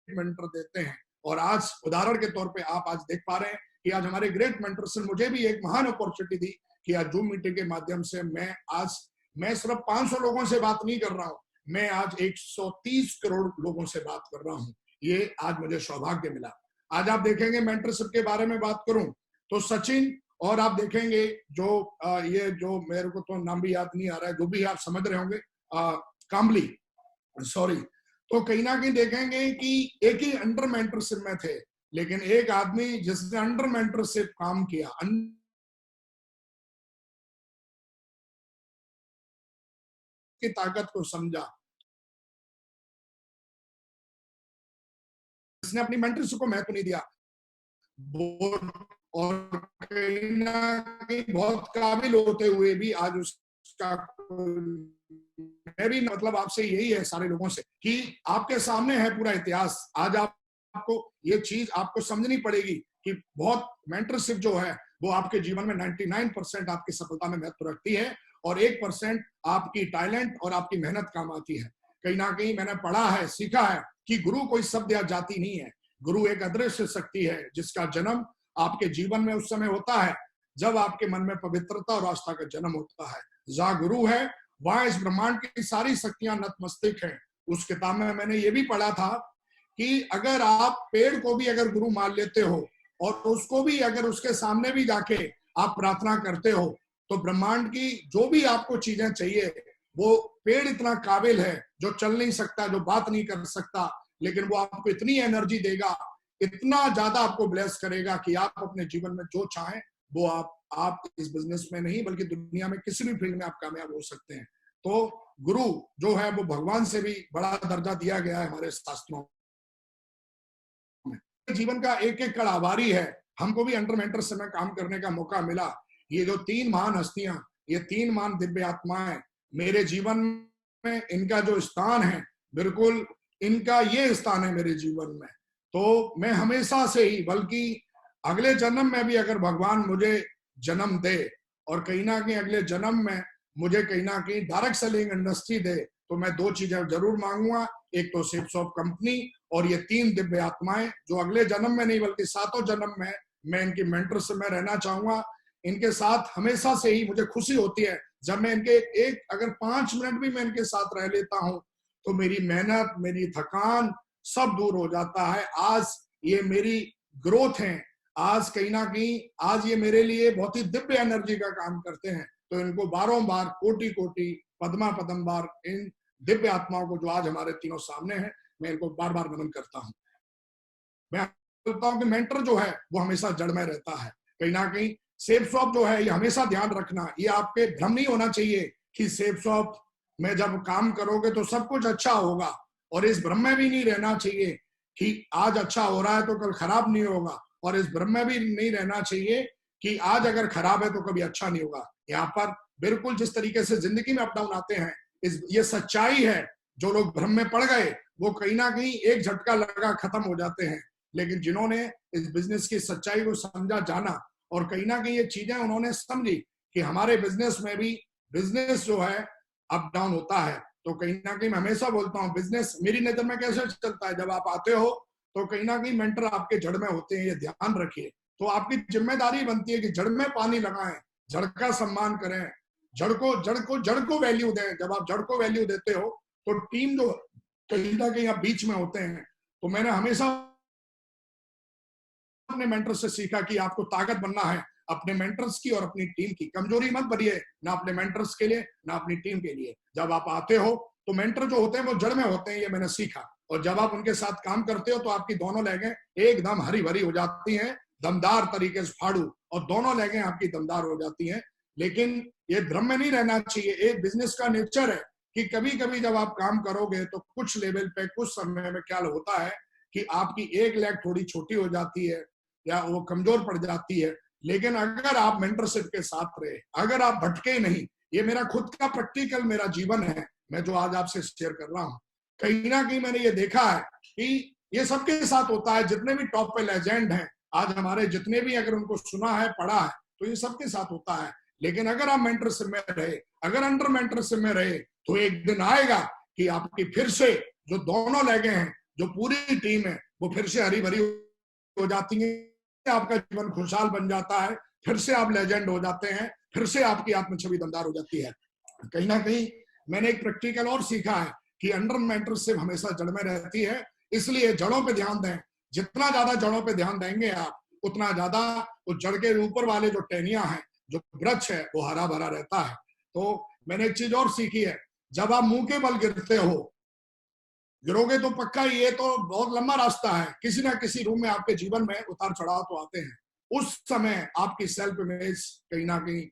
मेंटर देते हैं। और आज उदाहरण के तौर पे आप आज देख पा रहे हैं कि आज हमारे ग्रेट मेंटर्स ने मुझे भी एक महान अपॉर्चुनिटी दी कि आज जूम मीटिंग के माध्यम से मैं सिर्फ 500 लोगों से बात नहीं कर रहा हूं, मैं आज 130 करोड़ लोगों से बात कर रहा हूं। ये आज मुझे सौभाग्य मिला। आज आप देखेंगे मेंटरशिप के बारे में बात करूं तो सचिन, और आप देखेंगे जो ये जो मेरे को तो नाम भी याद नहीं आ रहा है, जो भी आप समझ रहे होंगे, काम्बली, सॉरी। तो कहीं ना कहीं देखेंगे कि एक ही अंडर मेंटरशिप में थे, लेकिन एक आदमी जिसने अंडर मेंटरशिप काम किया, की ताकत को समझा, जिसने अपनी मेंटरशिप को महत्व नहीं दिया, और कहीं ना कहीं बहुत काबिल होते हुए भी आज उसका, मैं भी मतलब आपसे यही है सारे लोगों से कि आपके सामने है पूरा इतिहास। आज आपको ये चीज आपको समझनी पड़ेगी कि बहुत मेंटरशिप जो है वो आपके जीवन में 99% आपकी सफलता में महत्व रखती है, और 1% आपकी टैलेंट और आपकी मेहनत काम आती है। कहीं ना कहीं मैंने पढ़ा है, सीखा है कि गुरु कोई शब्द या जाति नहीं है, गुरु एक अदृश्य शक्ति है जिसका जन्म आपके जीवन में उस समय होता है जब आपके मन में पवित्रता और आस्था का जन्म होता है। जहां गुरु है वहां इस ब्रह्मांड की सारी शक्तियां नतमस्तक हैं। उस किताब में मैंने ये भी पढ़ा था कि अगर आप पेड़ को भी अगर गुरु मान लेते हो और उसको भी अगर उसके सामने भी जाके आप प्रार्थना करते हो, तो ब्रह्मांड की जो भी आपको चीजें चाहिए, वो पेड़ इतना काबिल है जो चल नहीं सकता, जो बात नहीं कर सकता, लेकिन वो आपको इतनी एनर्जी देगा, इतना ज्यादा आपको ब्लेस करेगा कि आप अपने जीवन में जो चाहें वो आप इस बिजनेस में नहीं बल्कि दुनिया में किसी भी फील्ड में आप कामयाब हो सकते हैं। तो गुरु जो है वो भगवान से भी बड़ा दर्जा दिया गया है हमारे शास्त्रों में। जीवन का एक एक कण आभारी है। हमको भी अंडर मेंटर से में काम करने का मौका मिला। ये जो 3 महान हस्तियां, ये 3 महान दिव्य आत्माएं मेरे जीवन में, इनका जो स्थान है, बिल्कुल इनका ये स्थान है मेरे जीवन में। तो मैं हमेशा से ही, बल्कि अगले जन्म में भी अगर भगवान मुझे जन्म दे और कहीं ना कहीं अगले जन्म में मुझे कहीं ना कहीं डायरेक्ट सेलिंग इंडस्ट्री दे, तो मैं 2 चीजें जरूर मांगूंगा। एक तो शेप्स ऑफ कंपनी, और ये 3 दिव्य आत्माएं जो अगले जन्म में नहीं बल्कि 7वें जन्म में मैं इनकी मेंटरशिप में रहना चाहूंगा। इनके साथ हमेशा से ही मुझे खुशी होती है जब मैं इनके अगर 5 मिनट भी मैं इनके साथ रह लेता हूं तो मेरी मेहनत, मेरी थकान सब दूर हो जाता है। आज ये मेरी ग्रोथ है, आज कहीं ना कहीं आज ये मेरे लिए बहुत ही दिव्य एनर्जी का काम करते हैं। तो इनको बार कोटि कोटि पद्मा पद्मबार इन दिव्य आत्माओं को जो आज हमारे तीनों सामने हैं, मैं इनको बार बार नमन करता हूं। मैं बोलता हूं कि मेंटर जो है वो हमेशा जड़ में रहता है। कहीं ना कहीं सेफ शॉप जो है, ये हमेशा ध्यान रखना, ये आपके भ्रम नहीं होना चाहिए कि सेफ शॉप में जब काम करोगे तो सब कुछ अच्छा होगा, और इस भ्रम में भी नहीं रहना चाहिए कि आज अच्छा हो रहा है तो कल खराब नहीं होगा, और इस भ्रम में भी नहीं रहना चाहिए कि आज अगर खराब है तो कभी अच्छा नहीं होगा। यहाँ पर बिल्कुल जिस तरीके से जिंदगी में अप डाउन आते हैं, ये सच्चाई है। जो लोग भ्रम में पड़ गए वो कहीं ना कहीं एक झटका लगा खत्म हो जाते हैं, लेकिन जिन्होंने इस बिजनेस की सच्चाई को समझा, जाना, और कहीं ना कहीं ये चीजें उन्होंने समझी कि हमारे बिजनेस में भी, बिजनेस जो है अप डाउन होता है, तो कहीं ना कहीं मैं हमेशा बोलता हूँ बिजनेस मेरी नजर में कैसे चलता है, जब आप आते हो तो कहीं ना कहीं मेंटर आपके जड़ में होते हैं, ये ध्यान रखिए। तो आपकी जिम्मेदारी बनती है कि जड़ में पानी लगाएं, जड़ का सम्मान करें, जड़ को वैल्यू दें। जब आप जड़ को वैल्यू देते हो तो टीम जो कहीं ना कहीं आप बीच में होते हैं। तो मैंने हमेशा अपने मेंटर से सीखा कि आपको ताकत बनना है अपने मेंटर्स की और अपनी टीम की। कमजोरी मत बनिए ना अपने मेंटर्स के लिए ना अपनी टीम के लिए। जब आप आते हो तो मेंटर जो होते हैं वो जड़ में होते हैं, ये मैंने सीखा। और जब आप उनके साथ काम करते हो तो आपकी दोनों लेगें एकदम हरी भरी हो जाती हैं, दमदार तरीके से फाड़ू, और दोनों लेगें आपकी दमदार हो जाती हैं। लेकिन ये भ्रम में नहीं रहना चाहिए। एक बिजनेस का नेचर है कि कभी कभी जब आप काम करोगे तो कुछ लेवल पे कुछ समय में क्या होता है कि आपकी एक लेग थोड़ी छोटी हो जाती है या वो कमजोर पड़ जाती है। लेकिन अगर आप मेंटरशिप के साथ रहे, अगर आप भटके नहीं, ये मेरा खुद का प्रैक्टिकल मेरा जीवन है, मैं जो आज आपसे शेयर कर रहा हूं। कहीं ना कहीं मैंने ये देखा है कि ये सबके साथ होता है। जितने भी टॉप पे लेजेंड हैं आज हमारे, जितने भी अगर उनको सुना है पढ़ा है तो ये सबके साथ होता है। लेकिन अगर आप मेंटरशिप में रहे, अगर अंडर मेंटरशिप में रहे, तो एक दिन आएगा कि आपकी फिर से जो दोनों लेगे हैं, जो पूरी टीम है, वो फिर से हरी भरी हो जाती है। आपका जीवन खुशहाल बन जाता है, फिर से आप लेजेंड हो जाते हैं, फिर से आपकी आत्म छवि दमदार हो जाती है। कहीं ना कहीं मैंने एक प्रैक्टिकल और सीखा है कि अंडर मेंटरशिप हमेशा जड़ में रहती है, इसलिए जड़ों पे ध्यान दें। जितना ज्यादा जड़ों पे ध्यान देंगे आप, उतना ज्यादा उस जड़ के ऊपर वाले जो टहनियां हैं, जो वृक्ष है, वो हरा भरा रहता है। तो मैंने एक चीज और सीखी है, जब आप मुंह के बल गिरोगे तो पक्का ये तो बहुत लंबा रास्ता है, किसी ना किसी रूम में आपके जीवन में उतार चढ़ाव तो आते हैं। उस समय आपकी सेल्फ इमेज कहीं ना कहीं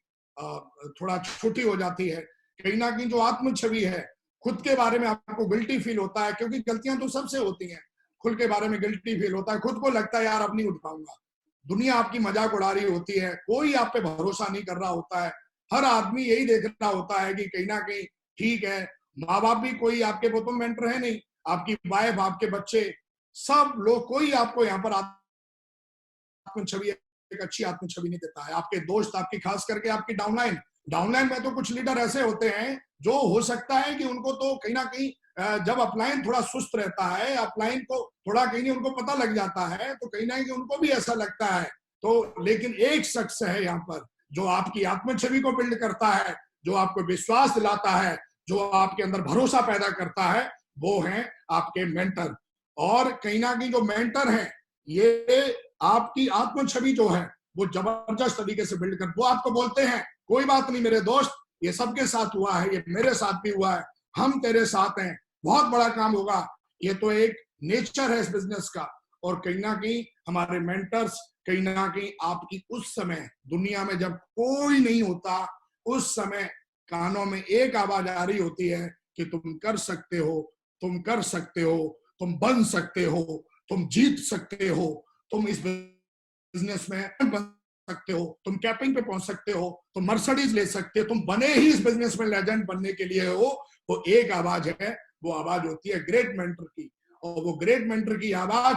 थोड़ा छोटी हो जाती है। कहीं ना कहीं जो आत्म छवि है, खुद के बारे में आपको गिल्टी फील होता है, क्योंकि गलतियां तो सबसे होती हैं। खुद के बारे में गिल्टी फील होता है, खुद को लगता है यार अब नहीं उठ पाऊंगा। दुनिया आपकी मजाक उड़ा रही होती है, कोई आप पे भरोसा नहीं कर रहा होता है। हर आदमी यही देख रहा होता है कि कहीं ना कहीं ठीक है, माँ बाप भी कोई आपके वो तो मेंटर है नहीं, आपकी वाइफ, आपके बच्चे, सब लोग, कोई आपको यहाँ पर आत्म छवि, एक अच्छी आत्म छवि नहीं देता है। आपके दोस्त, आपकी खास करके आपकी डाउनलाइन, डाउनलाइन में तो कुछ लीडर ऐसे होते हैं जो हो सकता है कि उनको तो कहीं ना कहीं जब अपलाइन थोड़ा सुस्त रहता है, अपलाइन को थोड़ा कहीं नहीं उनको पता लग जाता है, तो कहीं ना कहीं उनको भी ऐसा लगता है। तो लेकिन एक शख्स है यहाँ पर जो आपकी आत्म छवि को बिल्ड करता है, जो आपको विश्वास दिलाता है, जो आपके अंदर भरोसा पैदा करता है, वो हैं आपके मेंटर। और कहीं ना कहीं जो मेंटर हैं, ये आपकी आत्म छवि जो है वो जबरदस्त तरीके से बिल्ड कर, वो आपको बोलते हैं कोई बात नहीं मेरे दोस्त, ये सबके साथ हुआ है, ये मेरे साथ भी हुआ है, हम तेरे साथ हैं, बहुत बड़ा काम होगा। ये तो एक नेचर है इस बिजनेस का। और कहीं ना कहीं हमारे मेंटर्स कहीं ना कहीं आपकी उस समय दुनिया में जब कोई नहीं होता, उस समय कानों में एक आवाज आ रही होती है कि तुम कर सकते हो, तुम कर सकते हो, तुम बन सकते हो, तुम जीत सकते हो, तुम इस बिजनेस में बन सकते हो, तुम कैपिंग पे पहुंच सकते हो, तुम मर्सिडीज ले सकते हो, तुम बने ही इस बिजनेस में लेजेंड बनने के लिए हो। वो एक आवाज है, वो आवाज होती है ग्रेट मेंटर की। और वो ग्रेट मेंटर की आवाज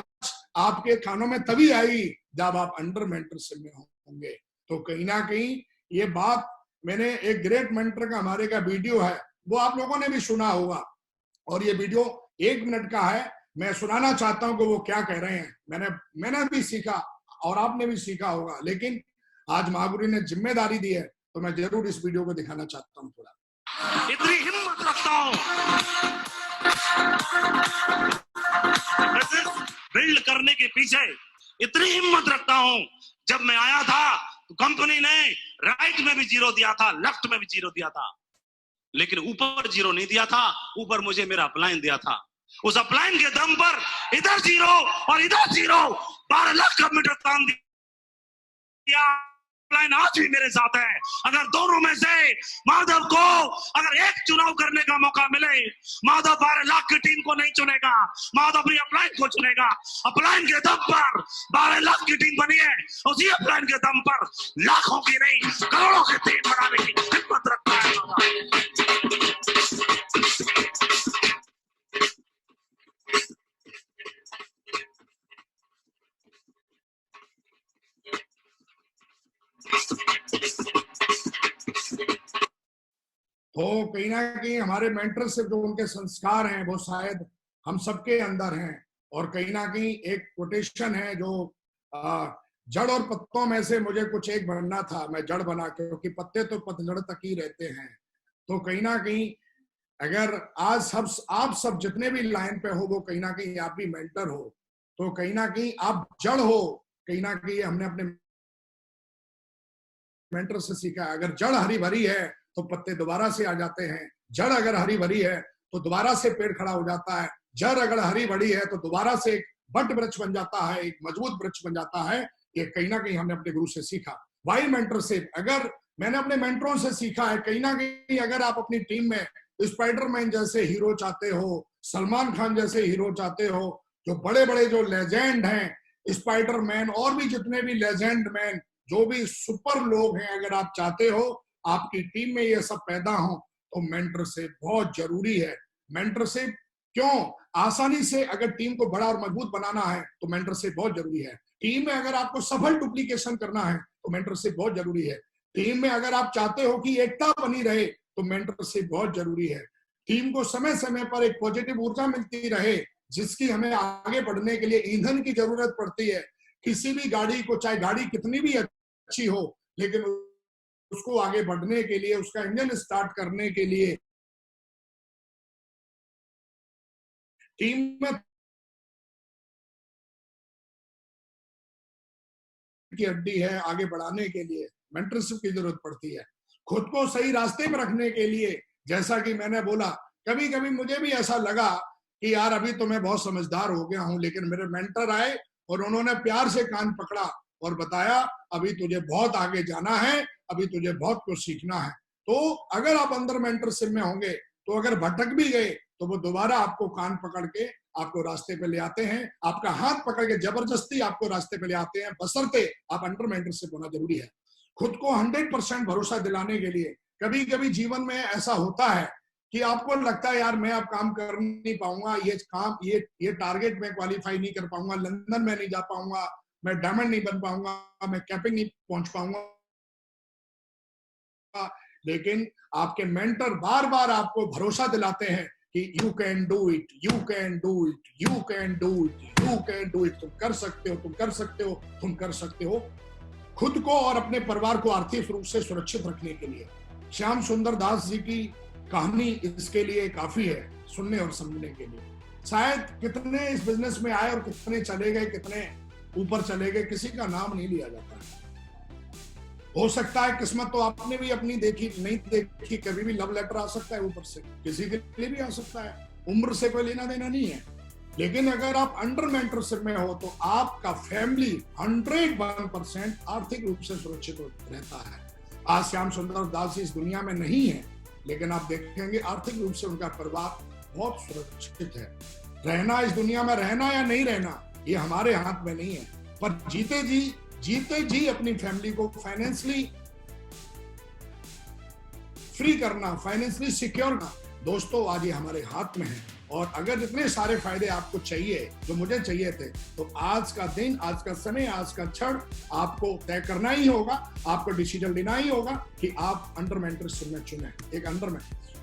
आपके कानों में तभी आएगी जब आप अंडर मेंटरशिप में होंगे। तो कहीं ना कहीं ये बात, मैंने एक ग्रेट मेंटर का हमारे का वीडियो है, वो आप लोगों ने भी सुना होगा, और ये वीडियो 1 मिनट का है, मैं सुनाना चाहता हूं कि वो क्या कह रहे हैं। मैंने भी सीखा और आपने भी सीखा होगा, लेकिन आज महागुरु ने जिम्मेदारी दी है तो मैं जरूर इस वीडियो को दिखाना चाहता हूं थोड़ा। इतनी हिम्मत रखता हूं बिल्ड करने के पीछे, इतनी हिम्मत रखता हूं। जब मैं आया था तो कंपनी ने राइट में भी 0 दिया था, लेफ्ट में भी 0 दिया था, लेकिन ऊपर 0 नहीं दिया था, ऊपर मुझे मेरा अपलाइन दिया था। उस अपलाइन के दम पर इधर 0 और इधर 0, 12 लाख का मीटर काम दिया। अपलाइन आज भी मेरे साथ है। अगर दोनों में से माधव को अगर एक चुनाव करने का मौका मिले, माधव 12 लाख की टीम को नहीं चुनेगा, माधव अपनी अपलाइन को चुनेगा। अपलाइन के दम पर 12 लाख की टीम बनी है, उसी अपलाइन के दम पर लाखों की नहीं करोड़ों की टीम बनाने की हिम्मत रखता है। तो कहीं ना कहीं हमारे मेंटरशिप जो उनके संस्कार हैं वो शायद हम सबके अंदर हैं। और कहीं ना कहीं एक कोटेशन है जो जड़ और पत्तों में से मुझे कुछ एक बनना था, मैं जड़ बना, क्योंकि पत्ते तो पतझड़ तक ही रहते हैं। तो कहीं ना कहीं अगर आज आप सब जितने भी लाइन पे हो वो कहीं ना कहीं आप भी मेंटर हो, तो कहीं ना कहीं आप जड़ हो। कहीं ना कहीं हमने अपने मेंटर से सीखा, अगर जड़ हरी भरी है तो पत्ते दोबारा से आ जाते हैं, जड़ अगर हरी भरी है तो दोबारा से पेड़ खड़ा हो जाता है, जड़ अगर हरी भरी है तो दोबारा से एक बट वृक्ष बन जाता है, एक मजबूत वृक्ष बन जाता है। ये कहीं ना कहीं हमने अपने गुरु से सीखा। वाई मेंटरशिप, अगर मैंने अपने मेंटरों से सीखा है, कहीं ना कहीं अगर आप अपनी टीम में स्पाइडरमैन जैसे हीरो चाहते हो, सलमान खान जैसे हीरो चाहते हो, जो बड़े बड़े जो लेजेंड हैं, स्पाइडरमैन और भी जितने भी लेजेंड मैन, जो भी सुपर लोग हैं, अगर आप चाहते हो आपकी टीम में ये सब पैदा हो, तो मेंटरशिप बहुत जरूरी है। मेंटरशिप क्यों? आसानी से अगर टीम को बड़ा और मजबूत बनाना है तो मेंटरशिप बहुत जरूरी है। टीम में अगर आपको सफल डुप्लीकेशन करना है तो मेंटरशिप बहुत जरूरी है। टीम में अगर आप चाहते हो कि एकता बनी रहे तो मेंटरशिप बहुत जरूरी है। टीम को समय समय पर एक पॉजिटिव ऊर्जा मिलती रहे, जिसकी हमें आगे बढ़ने के लिए ईंधन की जरूरत पड़ती है। किसी भी गाड़ी को, चाहे गाड़ी कितनी भी अच्छी हो, लेकिन उसको आगे बढ़ने के लिए, उसका इंजन स्टार्ट करने के लिए टीम में की हड्डी है, आगे बढ़ाने के लिए मेंटरशिप की जरूरत पड़ती है। खुद को सही रास्ते में रखने के लिए, जैसा कि मैंने बोला, कभी कभी मुझे भी ऐसा लगा कि यार अभी तो मैं बहुत समझदार हो गया हूं, लेकिन मेरे मेंटर आए और उन्होंने प्यार से कान पकड़ा और बताया अभी तुझे बहुत आगे जाना है, अभी तुझे बहुत कुछ सीखना है। तो अगर आप अंदर मेंटरशिप में होंगे तो अगर भटक भी गए तो वो दोबारा आपको कान पकड़ के आपको रास्ते पे ले आते हैं, आपका हाथ पकड़ के जबरदस्ती आपको रास्ते पे ले आते हैं, बशर्ते आप अंडर मेंटरशिप होना जरूरी है। खुद को 100% भरोसा दिलाने के लिए कभी कभी जीवन में ऐसा होता है कि आपको लगता है यार मैं अब काम कर नहीं पाऊंगा, ये टारगेट में क्वालिफाई नहीं कर पाऊंगा, लंदन में नहीं जा पाऊंगा, मैं डायमंड नहीं बन पाऊंगा, मैं कैपिंग नहीं पहुंच पाऊंगा। लेकिन आपके मेंटर बार बार आपको भरोसा दिलाते हैं कि you can do it, you can do it, you can do it, you can do it, तुम कर सकते हो, तुम कर सकते हो, तुम कर सकते हो। खुद को और अपने परिवार को आर्थिक रूप से सुरक्षित रखने के लिए श्याम सुंदर दास जी की कहानी इसके लिए काफी है सुनने और समझने के लिए। शायद कितने इस बिजनेस में आए और कितने चले गए, कितने ऊपर चले गए, किसी का नाम नहीं लिया जाता है। हो सकता है किस्मत तो आपने भी अपनी देखी नहीं देखी, कभी भी लव लेटर आ सकता है ऊपर से, किसी के लिए भी आ सकता है, उम्र से कोई लेना देना नहीं है। लेकिन अगर आप अंडर मेंटरशिप में हो तो आपका फैमिली 101% आर्थिक रूप से सुरक्षित रहता है। आज श्याम सुंदर दास जी इस दुनिया में नहीं है, लेकिन आप देखेंगे आर्थिक रूप से उनका परिवार बहुत सुरक्षित है। रहना इस दुनिया में, रहना या नहीं रहना, ये हमारे हाथ में नहीं है, पर जीते जी अपनी फैमिली को फाइनेंशियली फ्री करना, फाइनेंशियली सिक्योर करना, दोस्तों आज ये हमारे हाथ में है। और अगर इतने सारे फायदे आपको चाहिए जो मुझे चाहिए थे, तो आज का दिन, आज का समय, आज का क्षण आपको तय करना ही होगा, आपको डिसीजन लेना ही होगा कि आप अंडर मेंटरशिप में चुने। एक अंडर में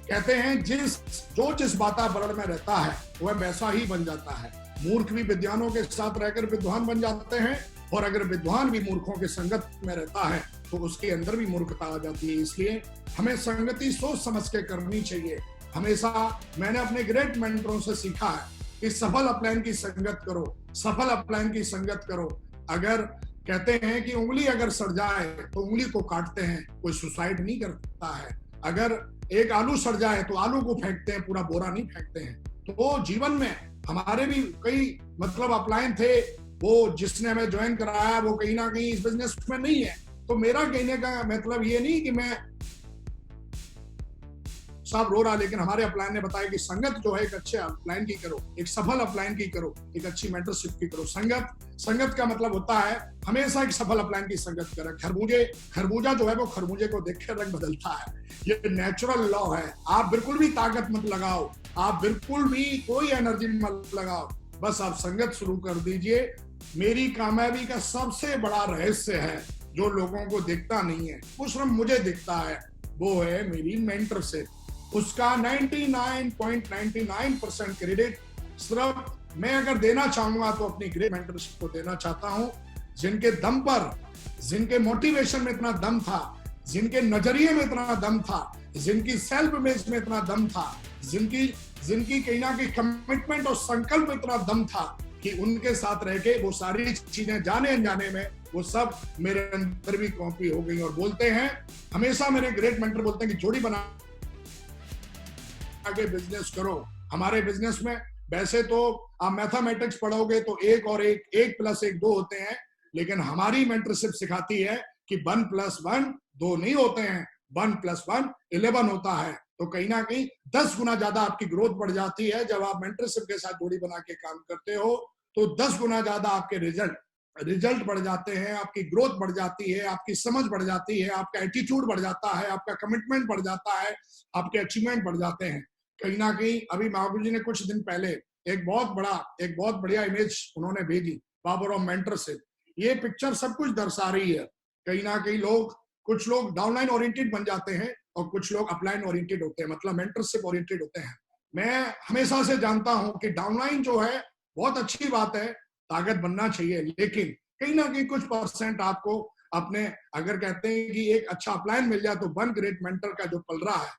कहते हैं जिस वातावरण में रहता है वह वैसा ही बन जाता है। मूर्ख भी विद्वानों के साथ रहकर विद्वान बन जाते हैं, और अगर विद्वान भी मूर्खों के संगत में रहता है तो उसके अंदर भी मूर्खता आ जाती है। इसलिए हमें संगति सोच समझ के करनी चाहिए। हमेशा मैंने अपने ग्रेट मेंटरों से सीखा है कि सफल अपलाइन की संगत करो, सफल अपलाइन की संगत करो। अगर कहते हैं कि उंगली अगर सड़ जाए तो उंगली को काटते हैं, कोई सुसाइड नहीं करता है। अगर एक आलू सड़ जाए तो आलू को फेंकते हैं, पूरा बोरा नहीं फेंकते हैं। तो जीवन में हमारे भी कई अपलाइन थे, वो जिसने हमें ज्वाइन कराया वो कहीं ना कहीं इस बिजनेस में नहीं है। तो मेरा कहने का मतलब ये नहीं कि मैं सब रो रहा, लेकिन हमारे अपलाइन ने बताया कि संगत जो है एक अच्छे अपलाइन की करो, एक सफल अपलाइन की करो, एक अच्छी मेंटरशिप की करो। संगत का मतलब होता है हमेशा एक सफल अपलाइन की संगत करें। खरबूजा जो है वो खरबूजे को देख कर रंग बदलता है, ये नेचुरल लॉ है। आप बिल्कुल भी ताकत मत लगाओ, आप बिल्कुल भी कोई एनर्जी मत लगाओ, बस आप संगत शुरू कर दीजिए। मेरी कामयाबी का सबसे बड़ा रहस्य है जो लोगों को दिखता नहीं है, वो सिर्फ मुझे दिखता है, वो है मेरी मेंटरशिप। उसका 99.99% क्रेडिट सिर्फ मैं अगर देना चाहूंगा तो अपनी ग्रेट मेंटरशिप को देना चाहता हूं, जिनके दम पर, जिनके मोटिवेशन में इतना दम था, जिनके नजरिए में इतना दम था, जिनकी सेल्फ इमेज में इतना दम था, जिनकी कहीं ना कहीं कमिटमेंट और संकल्प में इतना दम था कि उनके साथ रह के वो सारी चीजें जाने अनजाने में वो सब मेरे अंदर भी कॉपी हो गई। और बोलते हैं हमेशा, मेरे ग्रेट मेंटर बोलते हैं कि जोड़ी बना के बिजनेस करो। हमारे बिजनेस में वैसे तो आप मैथमेटिक्स पढ़ोगे तो 1 और 1 + 1 2 होते हैं, लेकिन हमारी मेंटरशिप सिखाती है कि 1 + 1 2 नहीं होते हैं, 1 + 1 11 होता है। तो कहीं ना कहीं 10 गुना ज्यादा आपकी ग्रोथ बढ़ जाती है जब आप मेंटरशिप के साथ जोड़ी बना के काम करते हो, तो 10 गुना ज्यादा आपके रिजल्ट बढ़ जाते हैं, आपकी ग्रोथ बढ़ जाती है, आपकी समझ बढ़ जाती है, आपका एटीट्यूड बढ़ जाता है, आपका कमिटमेंट बढ़ जाता है, आपके अचीवमेंट बढ़ जाते हैं। कहीं ना कहीं अभी महावीर जी ने कुछ दिन पहले एक बहुत बढ़िया इमेज उन्होंने भेजी, पावर ऑफ मेंटरशिप। ये पिक्चर सब कुछ दर्शा रही है। कहीं ना कहीं कुछ लोग डाउनलाइन ओरिएंटेड बन जाते हैं और कुछ लोग अपलाइन ओरिएंटेड होते हैं, मतलब मेंटरशिप ओरिएंटेड होते हैं। मैं हमेशा से जानता हूं कि डाउनलाइन जो है बहुत अच्छी बात है, ताकत बनना चाहिए, लेकिन कहीं ना कहीं कुछ % आपको अपने, अगर कहते हैं कि एक अच्छा अपलाइन मिल जाए तो 1 ग्रेट मेंटर का जो पल रहा है,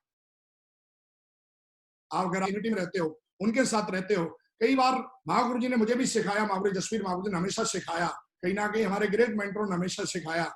आप अगर यूनिटी में रहते हो, उनके साथ रहते हो। कई बार महागुरु जी ने मुझे भी सिखाया, महागुरु जसवीर महागुरु जी ने हमेशा सिखाया, कहीं ना कहीं हमारे ग्रेट मेंटरों ने हमेशा सिखाया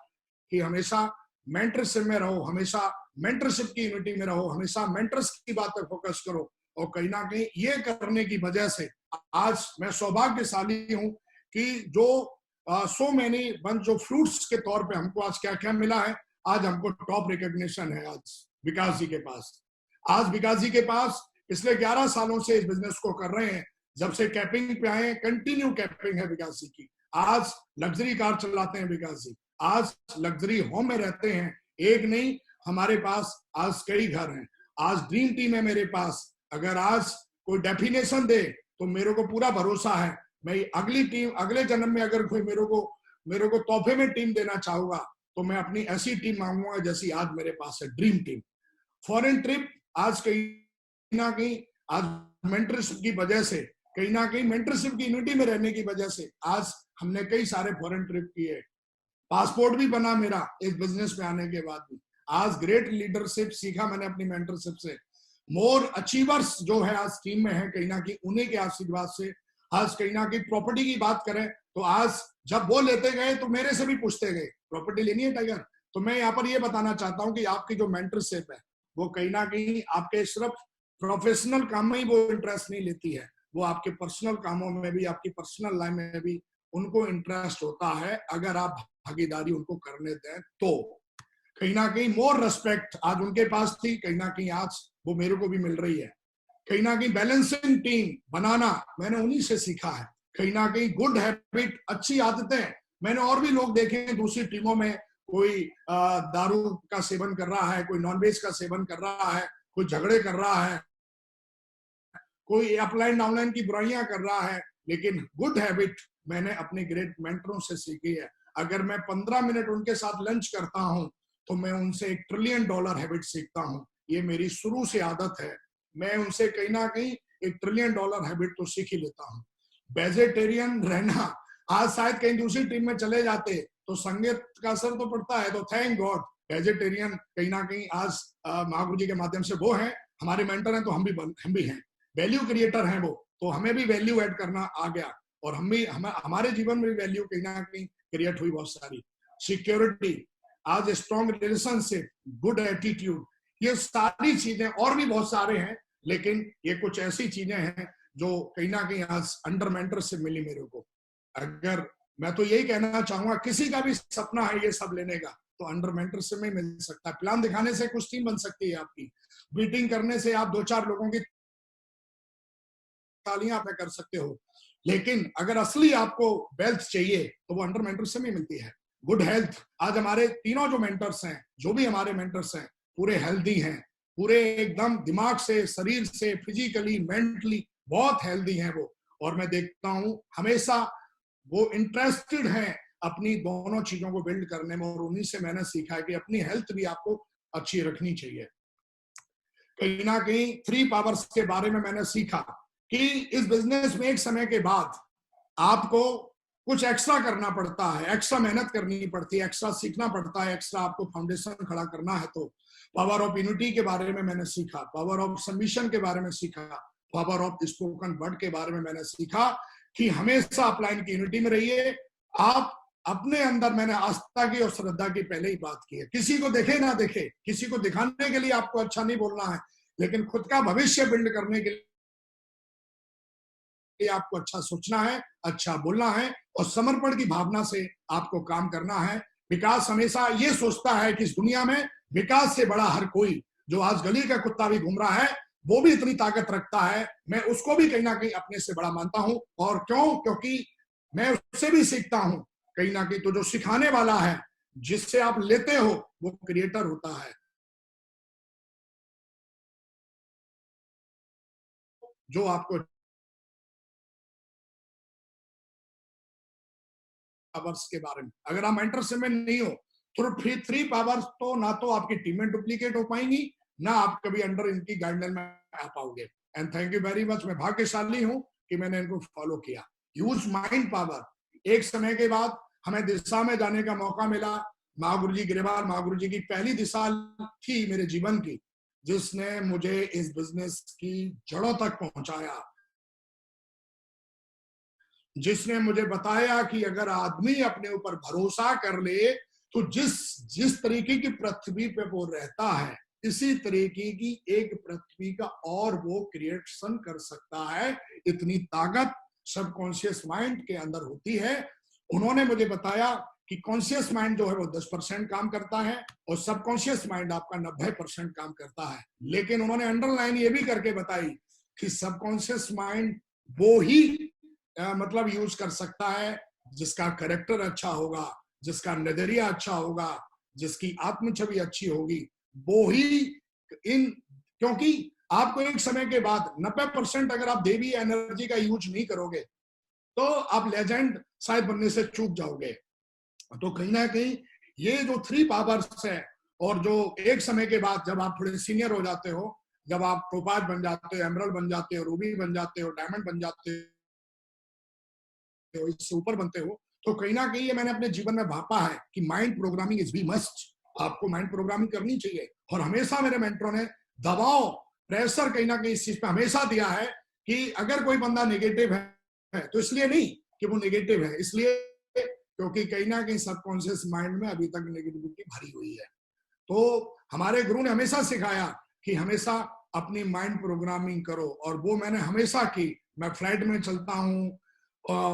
कि हमेशा मेंटरशिप में रहो, हमेशा मेंटरशिप की यूनिटी में रहो, हमेशा मेंटर्स की बात पर फोकस करो। और कहीं ना कहीं ये करने की वजह से आज मैं सौभाग्यशाली हूं कि जो सो मेनी बंच जो फ्रूट्स के तौर पे हमको आज क्या क्या मिला है। आज हमको टॉप रिकॉग्निशन है आज विकास जी के पास। आज विकास जी के पास पिछले 11 सालों से इस बिजनेस को कर रहे हैं, जब से कैपिंग पे आए कंटिन्यू कैपिंग है विकास जी की। आज लग्जरी कार चलाते हैं विकास जी, आज लग्जरी होम में रहते हैं, एक नहीं हमारे पास आज कई घर हैं। आज ड्रीम टीम है मेरे पास। अगर आज कोई डेफिनेशन दे तो मेरे को पूरा भरोसा है, मैं अगली टीम, अगले जन्म में अगर कोई मेरे को तोहफे में टीम देना चाहूंगा तो मैं अपनी ऐसी टीम मांगूंगा जैसी आज मेरे पास है, ड्रीम टीम। फॉरेन ट्रिप आज कहीं ना कहीं आज मेंटरशिप की वजह से, कहीं ना कहीं मेंटरशिप की यूनिटी में रहने की वजह से आज हमने कई सारे फॉरेन ट्रिप किए। पासपोर्ट भी बना मेरा इस बिजनेस में आने के बाद भी। आज ग्रेट लीडरशिप सीखा मैंने अपनी मेंटरशिप से। मोर अचीवर्स जो है आज टीम में है, कहीं ना कहीं उन्हीं के आशीर्वाद से। आज कहीं ना कहीं प्रॉपर्टी की बात करें तो आज जब वो लेते गए तो मेरे से भी पूछते गए प्रॉपर्टी लेनी है टाइगर। तो मैं यहाँ पर ये बताना चाहता हूँ कि आपकी जो मेंटरशिप है वो कहीं ना कहीं आपके सिर्फ प्रोफेशनल काम में ही वो इंटरेस्ट नहीं लेती है, वो आपके पर्सनल कामों में भी, आपकी पर्सनल लाइफ में भी उनको इंटरेस्ट होता है, अगर आप भागीदारी उनको करने दें तो। कहीं ना कहीं मोर रिस्पेक्ट आज उनके पास थी, कहीं ना कहीं आज वो मेरे को भी मिल रही है। कहीं ना कहीं बैलेंसिंग टीम बनाना मैंने उन्हीं से सीखा है। कहीं ना कहीं गुड हैबिट, अच्छी आदतें मैंने और भी लोग देखे हैं दूसरी टीमों में, कोई दारू का सेवन कर रहा है, कोई नॉनवेज का सेवन कर रहा है, कोई झगड़े कर रहा है, कोई अपलाइन डाउनलाइन की बुराइयां कर रहा है, लेकिन गुड हैबिट मैंने अपने ग्रेट मेंटरों से सीखी है। अगर मैं 15 मिनट उनके साथ लंच करता हूं तो मैं उनसे $1 ट्रिलियन हैबिट सीखता हूं। ये मेरी शुरू से आदत है, मैं उनसे कहीं ना कहीं $1 ट्रिलियन हैबिट तो सीख ही लेता हूं। वेजिटेरियन रहना, आज शायद कहीं दूसरी टीम में चले जाते तो संगीत का असर तो पड़ता है, तो थैंक गॉड वेजिटेरियन कहीं ना कहीं आज महागुरु जी के माध्यम से वो है, हमारे मेंटर हैं तो हम भी हैं, वैल्यू क्रिएटर हैं वो, तो हमें भी वैल्यू ऐड करना आ गया और हमारे जीवन में भी वैल्यू कहीं ना कहीं क्रिएट हुई बहुत सारी। सिक्योरिटी, आज स्ट्रॉन्ग रिलेशनशिप, गुड एटीट्यूड, ये सारी चीजें और भी बहुत सारे हैं, लेकिन ये कुछ ऐसी चीजें हैं जो कहीं ना कहीं आज अंडर मेंटर से मिली मेरे को। अगर मैं तो यही कहना चाहूंगा, किसी का भी सपना है ये सब लेने का तो अंडर मेंटर से में मिल सकता है। प्लान दिखाने से कुछ टीम बन सकती है आपकी, मीटिंग करने से आप 2-4 लोगों की तालियां आप कर सकते हो, लेकिन अगर असली आपको वेल्थ चाहिए तो वो अंडर मेंटर से में मिलती है। गुड हेल्थ, आज हमारे तीनों जो मेंटर्स हैं, जो भी हमारे मेंटर्स हैं, पूरे हेल्दी हैं, पूरे एकदम दिमाग से, शरीर से, फिजिकली, मेंटली बहुत हेल्दी हैं वो। और मैं देखता हूं हमेशा वो इंटरेस्टेड हैं अपनी दोनों चीजों को बिल्ड करने में, और उन्हीं से मैंने सीखा है कि अपनी हेल्थ भी आपको अच्छी रखनी चाहिए। कहीं ना कहीं 3 पावर्स के बारे में मैंने सीखा कि इस बिजनेस में एक समय के बाद आपको कुछ एक्स्ट्रा करना पड़ता है, एक्स्ट्रा मेहनत करनी पड़ती है, एक्स्ट्रा सीखना पड़ता है, एक्स्ट्रा आपको फाउंडेशन खड़ा करना है। तो पावर ऑफ यूनिटी के बारे में मैंने सीखा, पावर ऑफ सबमिशन के बारे में सीखा, पावर ऑफ स्पोकन वर्ड के बारे में मैंने सीखा कि हमेशा अपलाइन की यूनिटी में रहिए। आप अपने अंदर, मैंने आस्था की और श्रद्धा की पहले ही बात की है, किसी को देखे ना देखे, किसी को दिखाने के लिए आपको अच्छा नहीं बोलना है, लेकिन खुद का भविष्य बिल्ड करने के लिए आपको अच्छा सोचना है, अच्छा बोलना है और समर्पण की भावना से आपको काम करना है। विकास हमेशा ये सोचता है कि इस दुनिया में विकास से बड़ा हर कोई, जो आज गली का कुत्ता भी घूम रहा है, वो भी इतनी ताकत रखता है, मैं उसको भी कहीं ना कहीं अपने से बड़ा मानता हूं। और क्यों? क्योंकि मैं उससे भी सीखता हूं कहीं ना कहीं। तो जो सिखाने वाला है, जिससे आप लेते हो, वो क्रिएटर होता है। जो आपको पावर्स के बारे में, अगर आप मेंटरशिप में नहीं हो तो 3 पावर्स तो ना तो आपकी टीम में डुप्लीकेट हो पाएंगी, ना आप कभी अंडर इनकी गाइडलाइन में आ पाओगे। And thank you very much. मैं भाग्यशाली हूं कि मैंने इनको फॉलो किया। Use mind power. एक समय के बाद हमें दिशा में जाने का मौका मिला। महागुरु जी गिरेवाल, महागुरु जी की पहली दिशा थी मेरे जीवन की, जिसने मुझे इस बिजनेस की जड़ों तक पहुंचाया, जिसने मुझे बताया कि अगर आदमी अपने ऊपर भरोसा कर ले तो जिस तरीके की पृथ्वी पे वो रहता है, इसी तरीके की एक पृथ्वी का और वो क्रिएशन कर सकता है। इतनी ताकत सबकॉन्शियस माइंड के अंदर होती है। उन्होंने मुझे बताया कि कॉन्शियस माइंड जो है वो 10% काम करता है और सबकॉन्शियस माइंड आपका 90% काम करता है। लेकिन उन्होंने अंडरलाइन ये भी करके बताई कि सबकॉन्शियस माइंड वो ही मतलब यूज कर सकता है जिसका कैरेक्टर अच्छा होगा, जिसका नजरिया अच्छा होगा, जिसकी आत्म छवि अच्छी होगी, वो ही क्योंकि आपको एक समय के बाद 90% अगर आप देवी एनर्जी का यूज नहीं करोगे तो आप लेजेंड शायद बनने से चूक जाओगे। तो कहीं ना कहीं ये जो 3 पावर्स है, और जो एक समय के बाद जब आप थोड़े सीनियर हो जाते हो, जब आप टोपाज बन जाते हो, एमरल्ड बन जाते हो, रूबी बन जाते हो, डायमंड बन जाते हो, इससे ऊपर बनते हो, तो कहीं ना कहीं ये मैंने अपने जीवन में भापा है कि mind programming is be must. आपको माइंड प्रोग्रामिंग करनी चाहिए। और हमेशा मेरे मेंटरों ने दबाव, प्रेशर कहीं ना कहीं इस चीज पे हमेशा दिया है कि अगर कोई बंदा नेगेटिव है तो इसलिए नहीं कि वो नेगेटिव है, इसलिए क्योंकि कहीं ना कहीं सबकॉन्शियस माइंड में अभी तक नेगेटिविटी भरी हुई है। तो हमारे गुरु ने हमेशा सिखाया कि हमेशा अपनी माइंड प्रोग्रामिंग करो, और वो मैंने हमेशा की। मैं फ्लाइट में चलता हूँ,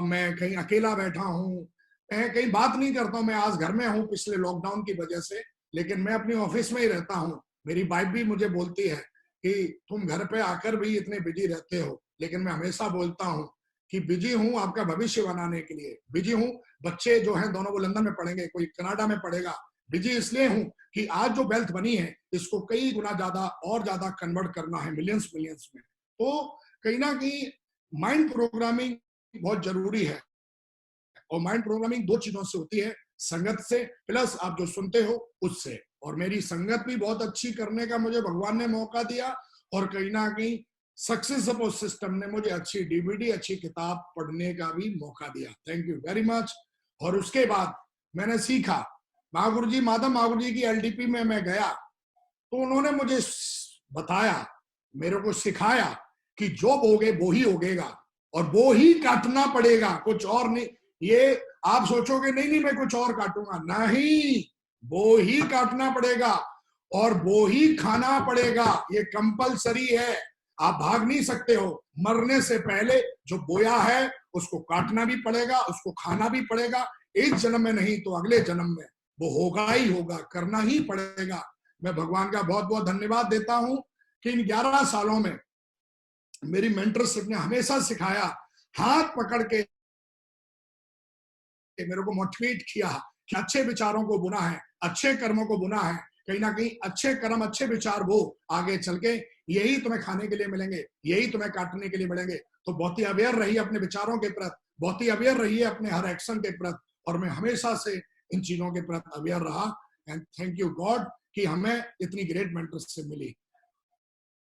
मैं कहीं अकेला बैठा हूँ, कहीं बात नहीं करता हूँ। मैं आज घर में हूँ पिछले लॉकडाउन की वजह से, लेकिन मैं अपनी ऑफिस में ही रहता हूँ। मेरी वाइफ भी मुझे बोलती है कि तुम घर पे आकर भी इतने बिजी रहते हो, लेकिन मैं हमेशा बोलता हूँ कि बिजी हूँ आपका भविष्य बनाने के लिए, बिजी हूँ। बच्चे जो हैं दोनों वो लंदन में पढ़ेंगे, कोई कनाडा में पढ़ेगा। बिजी इसलिए हूँ कि आज जो वेल्थ बनी है इसको कई गुना ज्यादा और ज्यादा कन्वर्ट करना है, मिलियंस में। तो कहीं ना कहीं माइंड प्रोग्रामिंग बहुत जरूरी है। और माइंड प्रोग्रामिंग 2 चीजों से होती है, संगत से प्लस आप जो सुनते हो उससे। और मेरी संगत भी बहुत अच्छी करने का मुझे भगवान ने मौका दिया, और कहीं ना कहीं सक्सेस सपोर्ट सिस्टम ने मुझे अच्छी डीवीडी, अच्छी किताब पढ़ने का भी मौका दिया। Thank you very much. और उसके बाद मैंने सीखा, महागुरु जी, माधव महागुरु जी की एलडीपी में मैं गया तो उन्होंने मुझे बताया, मेरे को सिखाया कि जो बोगे वो ही उगेगा, और वो ही काटना पड़ेगा, कुछ और नहीं। ये आप सोचोगे नहीं मैं कुछ और काटूंगा, नहीं, वो ही काटना पड़ेगा और वो ही खाना पड़ेगा। ये कंपलसरी है, आप भाग नहीं सकते हो। मरने से पहले जो बोया है उसको काटना भी पड़ेगा, उसको खाना भी पड़ेगा। इस जन्म में नहीं तो अगले जन्म में वो होगा ही होगा, करना ही पड़ेगा। मैं भगवान का बहुत बहुत धन्यवाद देता हूं कि इन 11 सालों में मेरी मेंटरशिप ने हमेशा सिखाया, हाथ पकड़ के मेरे को मोटिवेट किया कि अच्छे विचारों को बुना है, अच्छे कर्मों को बुना है। कहीं ना कहीं अच्छे कर्म, अच्छे विचार वो आगे चल के यही तुम्हें खाने के लिए मिलेंगे, यही तुम्हें काटने के लिए मिलेंगे। तो बहुत ही अवेयर रहिए अपने विचारों के प्रति, बहुत ही अवेयर रहिए अपने हर एक्शन के प्रति। और मैं हमेशा से इन चीजों के प्रति अवेयर रहा। एंड थैंक यू गॉड कि हमें इतनी ग्रेट मेंटरशिप मिली।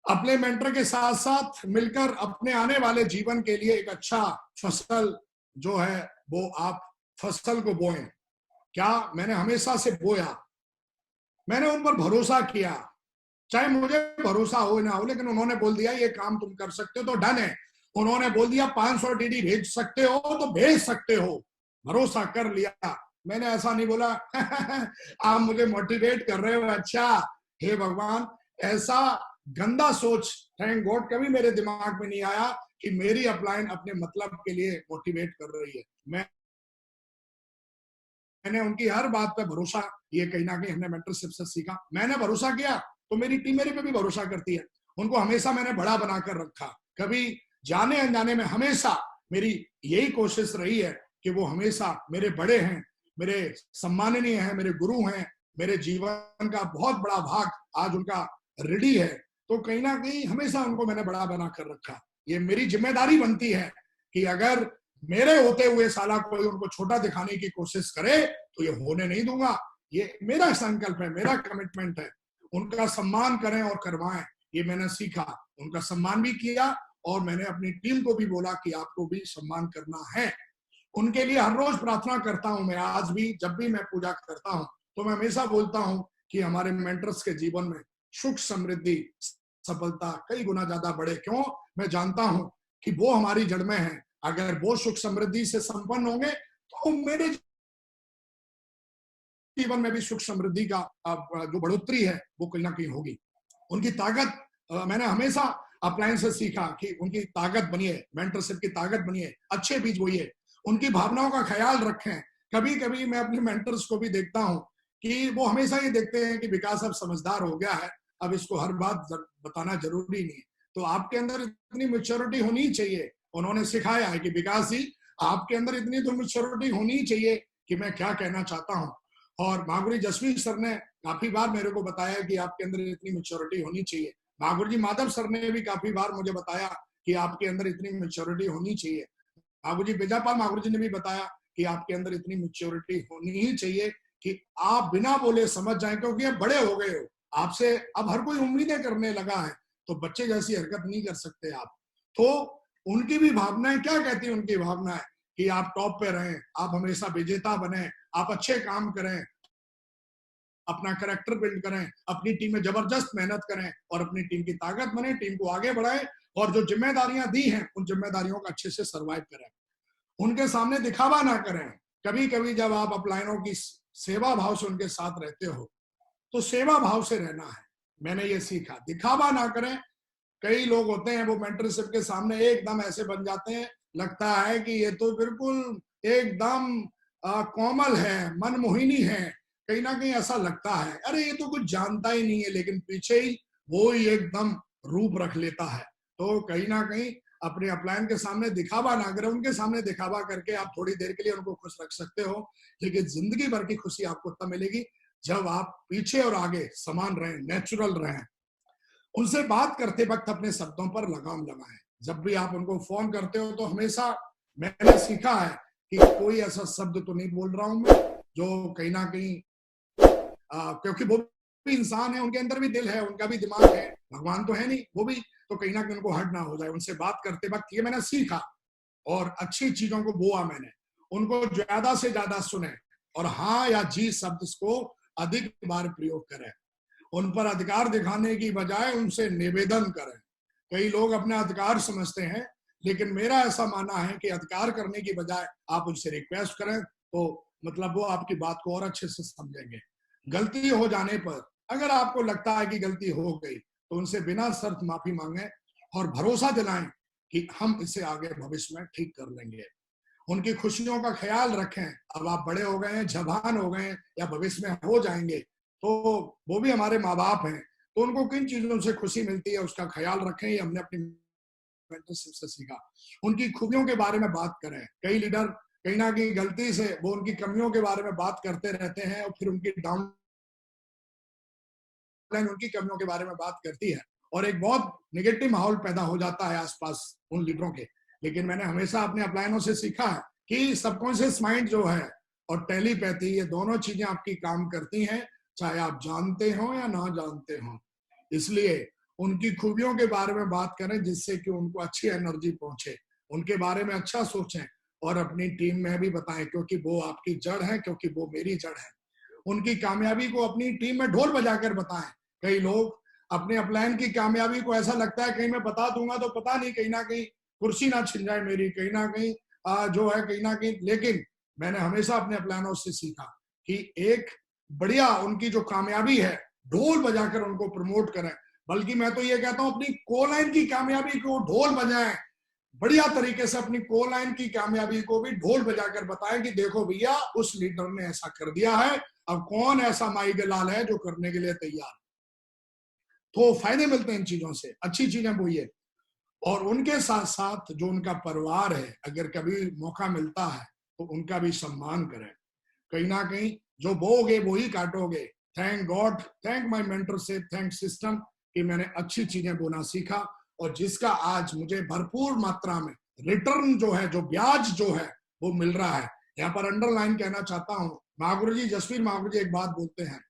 अपने मेंटर के साथ साथ मिलकर अपने आने वाले जीवन के लिए एक अच्छा फसल जो है वो आप फसल को बोएं। क्या मैंने हमेशा से बोया, मैंने उन पर भरोसा किया, चाहे मुझे भरोसा हो ना हो, लेकिन उन्होंने बोल दिया ये काम तुम कर सकते हो तो डन है। उन्होंने बोल दिया 500 टीडी भेज सकते हो तो भेज सकते हो, भरोसा कर लिया। मैंने ऐसा नहीं बोला आप मुझे मोटिवेट कर रहे हो, अच्छा हे भगवान, ऐसा गंदा सोच थैंक गॉड कभी मेरे दिमाग में नहीं आया कि मेरी अपलाइन अपने मतलब के लिए मोटिवेट कर रही है। मैंने उनकी हर बात पे भरोसा, ये कहीं ना कहीं हमने मेंटरशिप से सीखा। मैंने भरोसा किया तो मेरी टीम मेरे पे भी भरोसा करती है। उनको हमेशा मैंने बड़ा बनाकर रखा, कभी जाने अनजाने में हमेशा मेरी यही कोशिश रही है कि वो हमेशा मेरे बड़े हैं, मेरे सम्माननीय हैं, मेरे गुरु हैं, मेरे जीवन का बहुत बड़ा भाग आज उनका रेडी है। तो कहीं ना कहीं हमेशा उनको मैंने बड़ा बना कर रखा। ये मेरी जिम्मेदारी बनती है कि अगर मेरे होते हुए साला कोई उनको छोटा दिखाने की कोशिश करे तो ये होने नहीं दूंगा। ये मेरा संकल्प है, मेरा कमिटमेंट है। उनका सम्मान करें और करवाएं, ये मैंने सीखा। उनका सम्मान भी किया और मैंने अपनी टीम को भी बोला कि आपको भी सम्मान करना है। उनके लिए हर रोज प्रार्थना करता हूं मैं। आज भी जब भी मैं पूजा करता हूं तो मैं हमेशा बोलता हूं कि हमारे मेंटर्स के जीवन में सुख समृद्धि सफलता कई गुना ज्यादा बढ़े। क्यों? मैं जानता हूं कि वो हमारी जड़ में है। अगर वो सुख समृद्धि से संपन्न होंगे तो मेरे जीवन में भी सुख समृद्धि का जो बढ़ोतरी है वो कहीं ना कहीं होगी। उनकी ताकत मैंने हमेशा अपलाइन से सीखा कि उनकी ताकत बनिए, मेंटरशिप की ताकत बनिए, अच्छे बीज बोइए, उनकी भावनाओं का ख्याल रखें। कभी कभी मैं अपने मेंटर्स को भी देखता हूं कि वो हमेशा ये देखते हैं कि विकास अब समझदार हो गया है, अब इसको हर बात बताना जरूरी नहीं है। तो आपके अंदर इतनी मैच्योरिटी होनी चाहिए। उन्होंने सिखाया है कि विकास जी आपके अंदर इतनी तो मैच्योरिटी होनी चाहिए कि मैं क्या कहना चाहता हूँ। और महागुरु जसवीर सर ने काफी बार मेरे को बताया कि आपके अंदर इतनी मैच्योरिटी होनी चाहिए। महागुरु जी माधव सर ने भी काफी बार मुझे बताया कि आपके अंदर इतनी मैच्योरिटी होनी चाहिए। महागुरु जी बेजापाल महागुरु जी ने भी बताया कि आपके अंदर इतनी मैच्योरिटी होनी ही चाहिए कि आप बिना बोले समझ जाएं, क्योंकि अब बड़े हो गए हो, आपसे अब हर कोई उम्मीदें करने लगा है, तो बच्चे जैसी हरकत नहीं कर सकते आप। तो उनकी भी भावनाएं क्या कहती है? उनकी भावनाएं कि आप टॉप पे रहें, आप हमेशा विजेता बने, आप अच्छे काम करें, अपना कैरेक्टर बिल्ड करें, अपनी टीम में जबरदस्त मेहनत करें और अपनी टीम की ताकत बने, टीम को आगे बढ़ाएं और जो जिम्मेदारियां दी हैं उन जिम्मेदारियों का अच्छे से सर्वाइव करें। उनके सामने दिखावा ना करें। कभी कभी जब आप अपलाइनों की सेवा भाव से उनके साथ रहते हो तो सेवा भाव से रहना है। मैंने ये सीखा, दिखावा ना करें। कई लोग होते हैं वो मेंटरशिप के सामने एकदम ऐसे बन जाते हैं, लगता है कि ये तो बिल्कुल एकदम कोमल है, मनमोहिनी है, कहीं ना कहीं ऐसा लगता है, अरे ये तो कुछ जानता ही नहीं है, लेकिन पीछे ही वो ही एकदम रूप रख लेता है। तो कहीं ना कहीं अपने अपलाइन के सामने दिखावा ना करें। उनके सामने दिखावा करके आप थोड़ी देर के लिए उनको खुश रख सकते हो, लेकिन जिंदगी भर की खुशी आपको तब मिलेगी जब आप पीछे और आगे समान रहें, नेचुरल रहें। उनसे बात करते वक्त अपने शब्दों पर लगाम लगाएं। जब भी आप उनको फोन करते हो तो हमेशा मैंने सीखा है कि कोई ऐसा शब्द तो नहीं बोल रहा हूं मैं जो कहीं ना कहीं क्योंकि वो भी इंसान है, उनके अंदर भी दिल है, उनका भी दिमाग है, भगवान तो है नहीं वो भी, तो कहीं ना कहीं उनको हर्ट ना हो जाए। उनसे बात करते वक्त ये मैंने सीखा और अच्छी चीजों को बोआ मैंने। उनको ज्यादा से ज्यादा सुने और हाँ या जी शब्द को अधिक बार प्रयोग करें। उन पर अधिकार दिखाने की बजाय उनसे निवेदन करें। कई लोग अपने अधिकार समझते हैं, लेकिन मेरा ऐसा मानना है कि अधिकार करने की बजाय आप उनसे रिक्वेस्ट करें तो मतलब वो आपकी बात को और अच्छे से समझेंगे। गलती हो जाने पर अगर आपको लगता है कि गलती हो गई तो उनसे बिना शर्त माफी मांगे और भरोसा दिलाएं कि हम इसे आगे भविष्य में ठीक कर लेंगे। उनकी खुशियों का ख्याल रखें। अब आप बड़े हो गए हैं, जवान हो गए हैं या भविष्य में हो जाएंगे, तो वो भी हमारे माँ बाप हैं, तो उनको किन चीजों से खुशी मिलती है उसका ख्याल रखें। ये हमने अपनी मेंटरशिप से सीखा। उनकी खूबियों के बारे में बात करें। कई लीडर कहीं ना कहीं गलती से वो उनकी कमियों के बारे में बात करते रहते हैं और फिर उनकी उनकी कमियों के बारे में बात करती है और एक बहुत निगेटिव माहौल पैदा हो जाता है आसपास उन लीडरों के। लेकिन मैंने हमेशा अपने अपलाइनों से सीखा है कि सबकॉन्शियस माइंड जो है और टेलीपैथी, ये दोनों चीजें आपकी काम करती हैं, चाहे आप जानते हो या ना जानते हो। इसलिए उनकी खूबियों के बारे में बात करें जिससे कि उनको अच्छी एनर्जी पहुंचे, उनके बारे में अच्छा सोचें और अपनी टीम में भी बताएं, क्योंकि वो आपकी जड़ है, क्योंकि वो मेरी जड़ है। उनकी कामयाबी को अपनी टीम में ढोल बजाकर बताएं। कई लोग अपने अपलाइन की कामयाबी को ऐसा लगता है कहीं मैं बता दूंगा तो पता नहीं कहीं ना कहीं कुर्सी ना छिन जाए मेरी, कहीं ना कहीं जो है कहीं ना कहीं। लेकिन मैंने हमेशा अपने अपलाइनों से सीखा कि एक बढ़िया उनकी जो कामयाबी है ढोल बजाकर उनको प्रमोट करें। बल्कि मैं तो ये कहता हूं अपनी कोलाइन की कामयाबी को ढोल बजाएं, बढ़िया तरीके से अपनी कोलाइन की कामयाबी को भी ढोल बजाकर बताएं कि देखो भैया उस लीडर ने ऐसा कर दिया है, अब कौन ऐसा माई के लाल है जो करने के लिए तैयार। तो फायदे मिलते हैं इन चीजों से, अच्छी चीजें वो ये। और उनके साथ साथ जो उनका परिवार है, अगर कभी मौका मिलता है तो उनका भी सम्मान करें। कहीं ना कहीं जो बोगे वो ही काटोगे। Thank God, thank my mentorship, thank system कि मैंने अच्छी चीजें बोना सीखा और जिसका आज मुझे भरपूर मात्रा में रिटर्न जो है, जो ब्याज जो है वो मिल रहा है। यहाँ पर अंडरलाइन कहना चाहता हूँ, महागुरु जी, जसवीर महागुरु जी एक बात बोलते हैं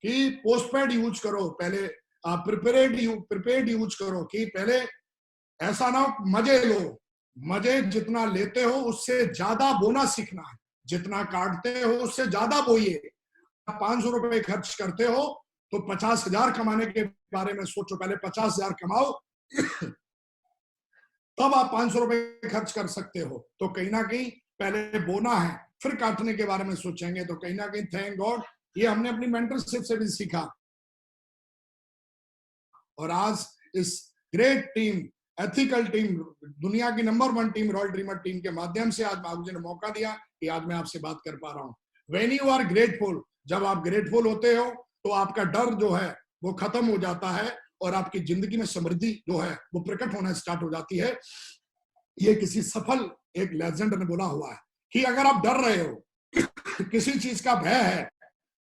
कि पोस्टपेड यूज करो, पहले प्रिपेड यूज करो, कि पहले ऐसा ना मजे लो, मजे जितना लेते हो उससे ज्यादा बोना सीखना है, जितना काटते हो उससे ज्यादा बोइए। 500 रुपए खर्च करते हो तो 50,000 कमाने के बारे में सोचो, पहले 50,000 कमाओ तब आप 500 रुपए खर्च कर सकते हो। तो कहीं ना कहीं पहले बोना है फिर काटने के बारे में सोचेंगे। तो कहीं ना कहीं थैंक गॉड ये हमने अपनी मेंटरशिप से भी सीखा। और आज इस ग्रेट टीम, एथिकल टीम, दुनिया की number 1 team, royal dreamer team के माध्यम से आज बाबूजी ने मौका दिया कि आज मैं आपसे बात कर पा रहा हूं। व्हेन यू आर ग्रेटफुल, जब आप ग्रेटफुल होते हो तो आपका डर जो है वो खत्म हो जाता है और आपकी जिंदगी में समृद्धि जो है वो प्रकट होना स्टार्ट हो जाती है। ये किसी सफल एक लेजेंड ने बोला हुआ है कि अगर आप डर रहे हो किसी चीज का भय है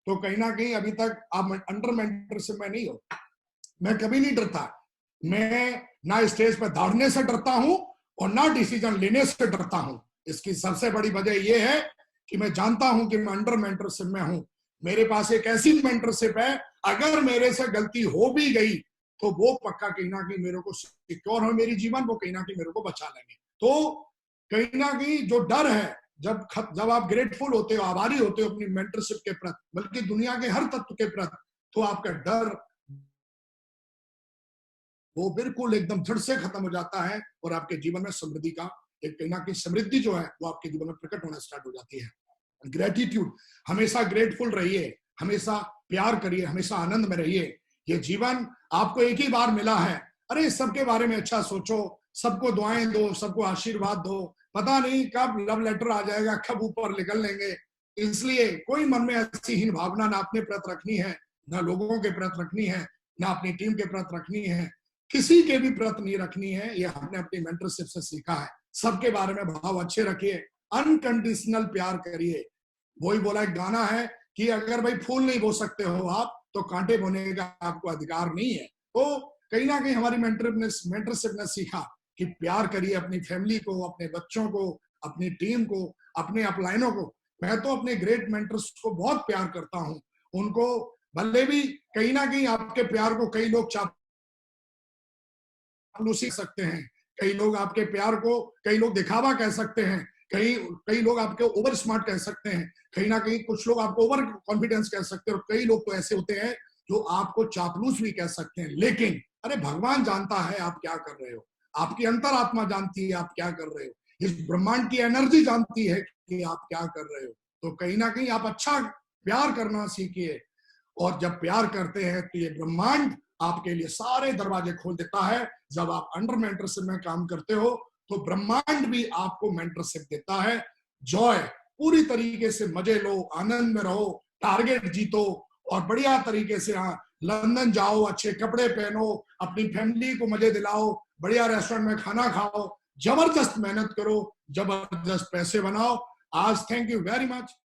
तो कहीं ना कहीं अभी तक आप अंडर मेंटरशिप में नहीं हो। मैं कभी नहीं डरता, मैं ना स्टेज पर दौड़ने से डरता हूं और ना डिसीजन लेने से डरता हूं। इसकी सबसे बड़ी वजह यह है कि मैं जानता हूं कि मैं अंडर मेंटरशिप में हूं। मेरे पास एक ऐसी मेंटरशिप है, अगर मेरे से गलती हो भी गई तो वो पक्का कहीं ना कहीं मेरे को सिक्योर है मेरी जीवन, वो कहीं ना कहीं मेरे को बचा लेंगे। तो कहीं ना कहीं जो डर है, जब आप ग्रेटफुल होते हो, आभारी होते हो अपनी मेंटरशिप के प्रति, बल्कि दुनिया के हर तत्व के प्रति, तो आपका डर वो बिल्कुल एकदम जड़ से खत्म हो जाता है और आपके जीवन में समृद्धि का एक कहीं ना कहीं समृद्धि जो है वो आपके जीवन में प्रकट होना स्टार्ट हो जाती है। ग्रेटिट्यूड, हमेशा ग्रेटफुल रहिए, हमेशा प्यार करिए, हमेशा आनंद में रहिए। ये जीवन आपको एक ही बार मिला है, अरे सबके बारे में अच्छा सोचो, सबको दुआएं दो, सबको आशीर्वाद दो, पता नहीं कब लव लेटर आ जाएगा, कब ऊपर निकल लेंगे। इसलिए कोई मन में ऐसी हीन भावना ना अपने प्रति रखनी है, ना लोगों के प्रति रखनी है, ना अपनी टीम के प्रति रखनी है, किसी के भी प्रति नहीं रखनी है। ये हमने अपनी मेंटरशिप से सीखा है। सबके बारे में भाव अच्छे रखिए, अनकंडीशनल प्यार करिए। वही बोला एक गाना है कि अगर भाई फूल नहीं बो सकते हो आप तो कांटे बोने का आपको अधिकार नहीं है। तो कहीं ना कहीं हमारी मेंटरशिप ने सीखा कि प्यार करिए अपनी फैमिली को, अपने बच्चों को, अपनी टीम को, अपने अपलाइनों को। मैं तो अपने ग्रेट मेंटर्स को बहुत प्यार करता हूं। उनको भले भी कहीं ना कहीं आपके प्यार को कई लोग चापलूसी सकते हैं, कई लोग आपके प्यार को, कई लोग दिखावा कह सकते हैं, कई लोग आपके ओवर स्मार्ट कह सकते हैं, कहीं ना कहीं कुछ लोग आपको ओवर कॉन्फिडेंस कह सकते हैं, और कई लोग तो ऐसे होते हैं जो आपको चापलूस भी कह सकते हैं। लेकिन अरे भगवान जानता है आप क्या कर रहे हो, आपकी अंतरात्मा जानती है आप क्या कर रहे हो, इस ब्रह्मांड की एनर्जी जानती है कि आप क्या कर रहे हो। तो कहीं ना कहीं आप अच्छा प्यार करना सीखिए, और जब प्यार करते हैं तो ये ब्रह्मांड आपके लिए सारे दरवाजे खोल देता है। जब आप अंडर मेंटरशिप में काम करते हो तो ब्रह्मांड भी आपको मेंटरशिप देता है। जॉय, पूरी तरीके से मजे लो, आनंद में रहो, टारगेट जीतो और बढ़िया तरीके से लंदन जाओ, अच्छे कपड़े पहनो, अपनी फैमिली को मजे दिलाओ, बढ़िया रेस्टोरेंट में खाना खाओ, जबरदस्त मेहनत करो, जबरदस्त पैसे बनाओ। आज थैंक यू वेरी मच।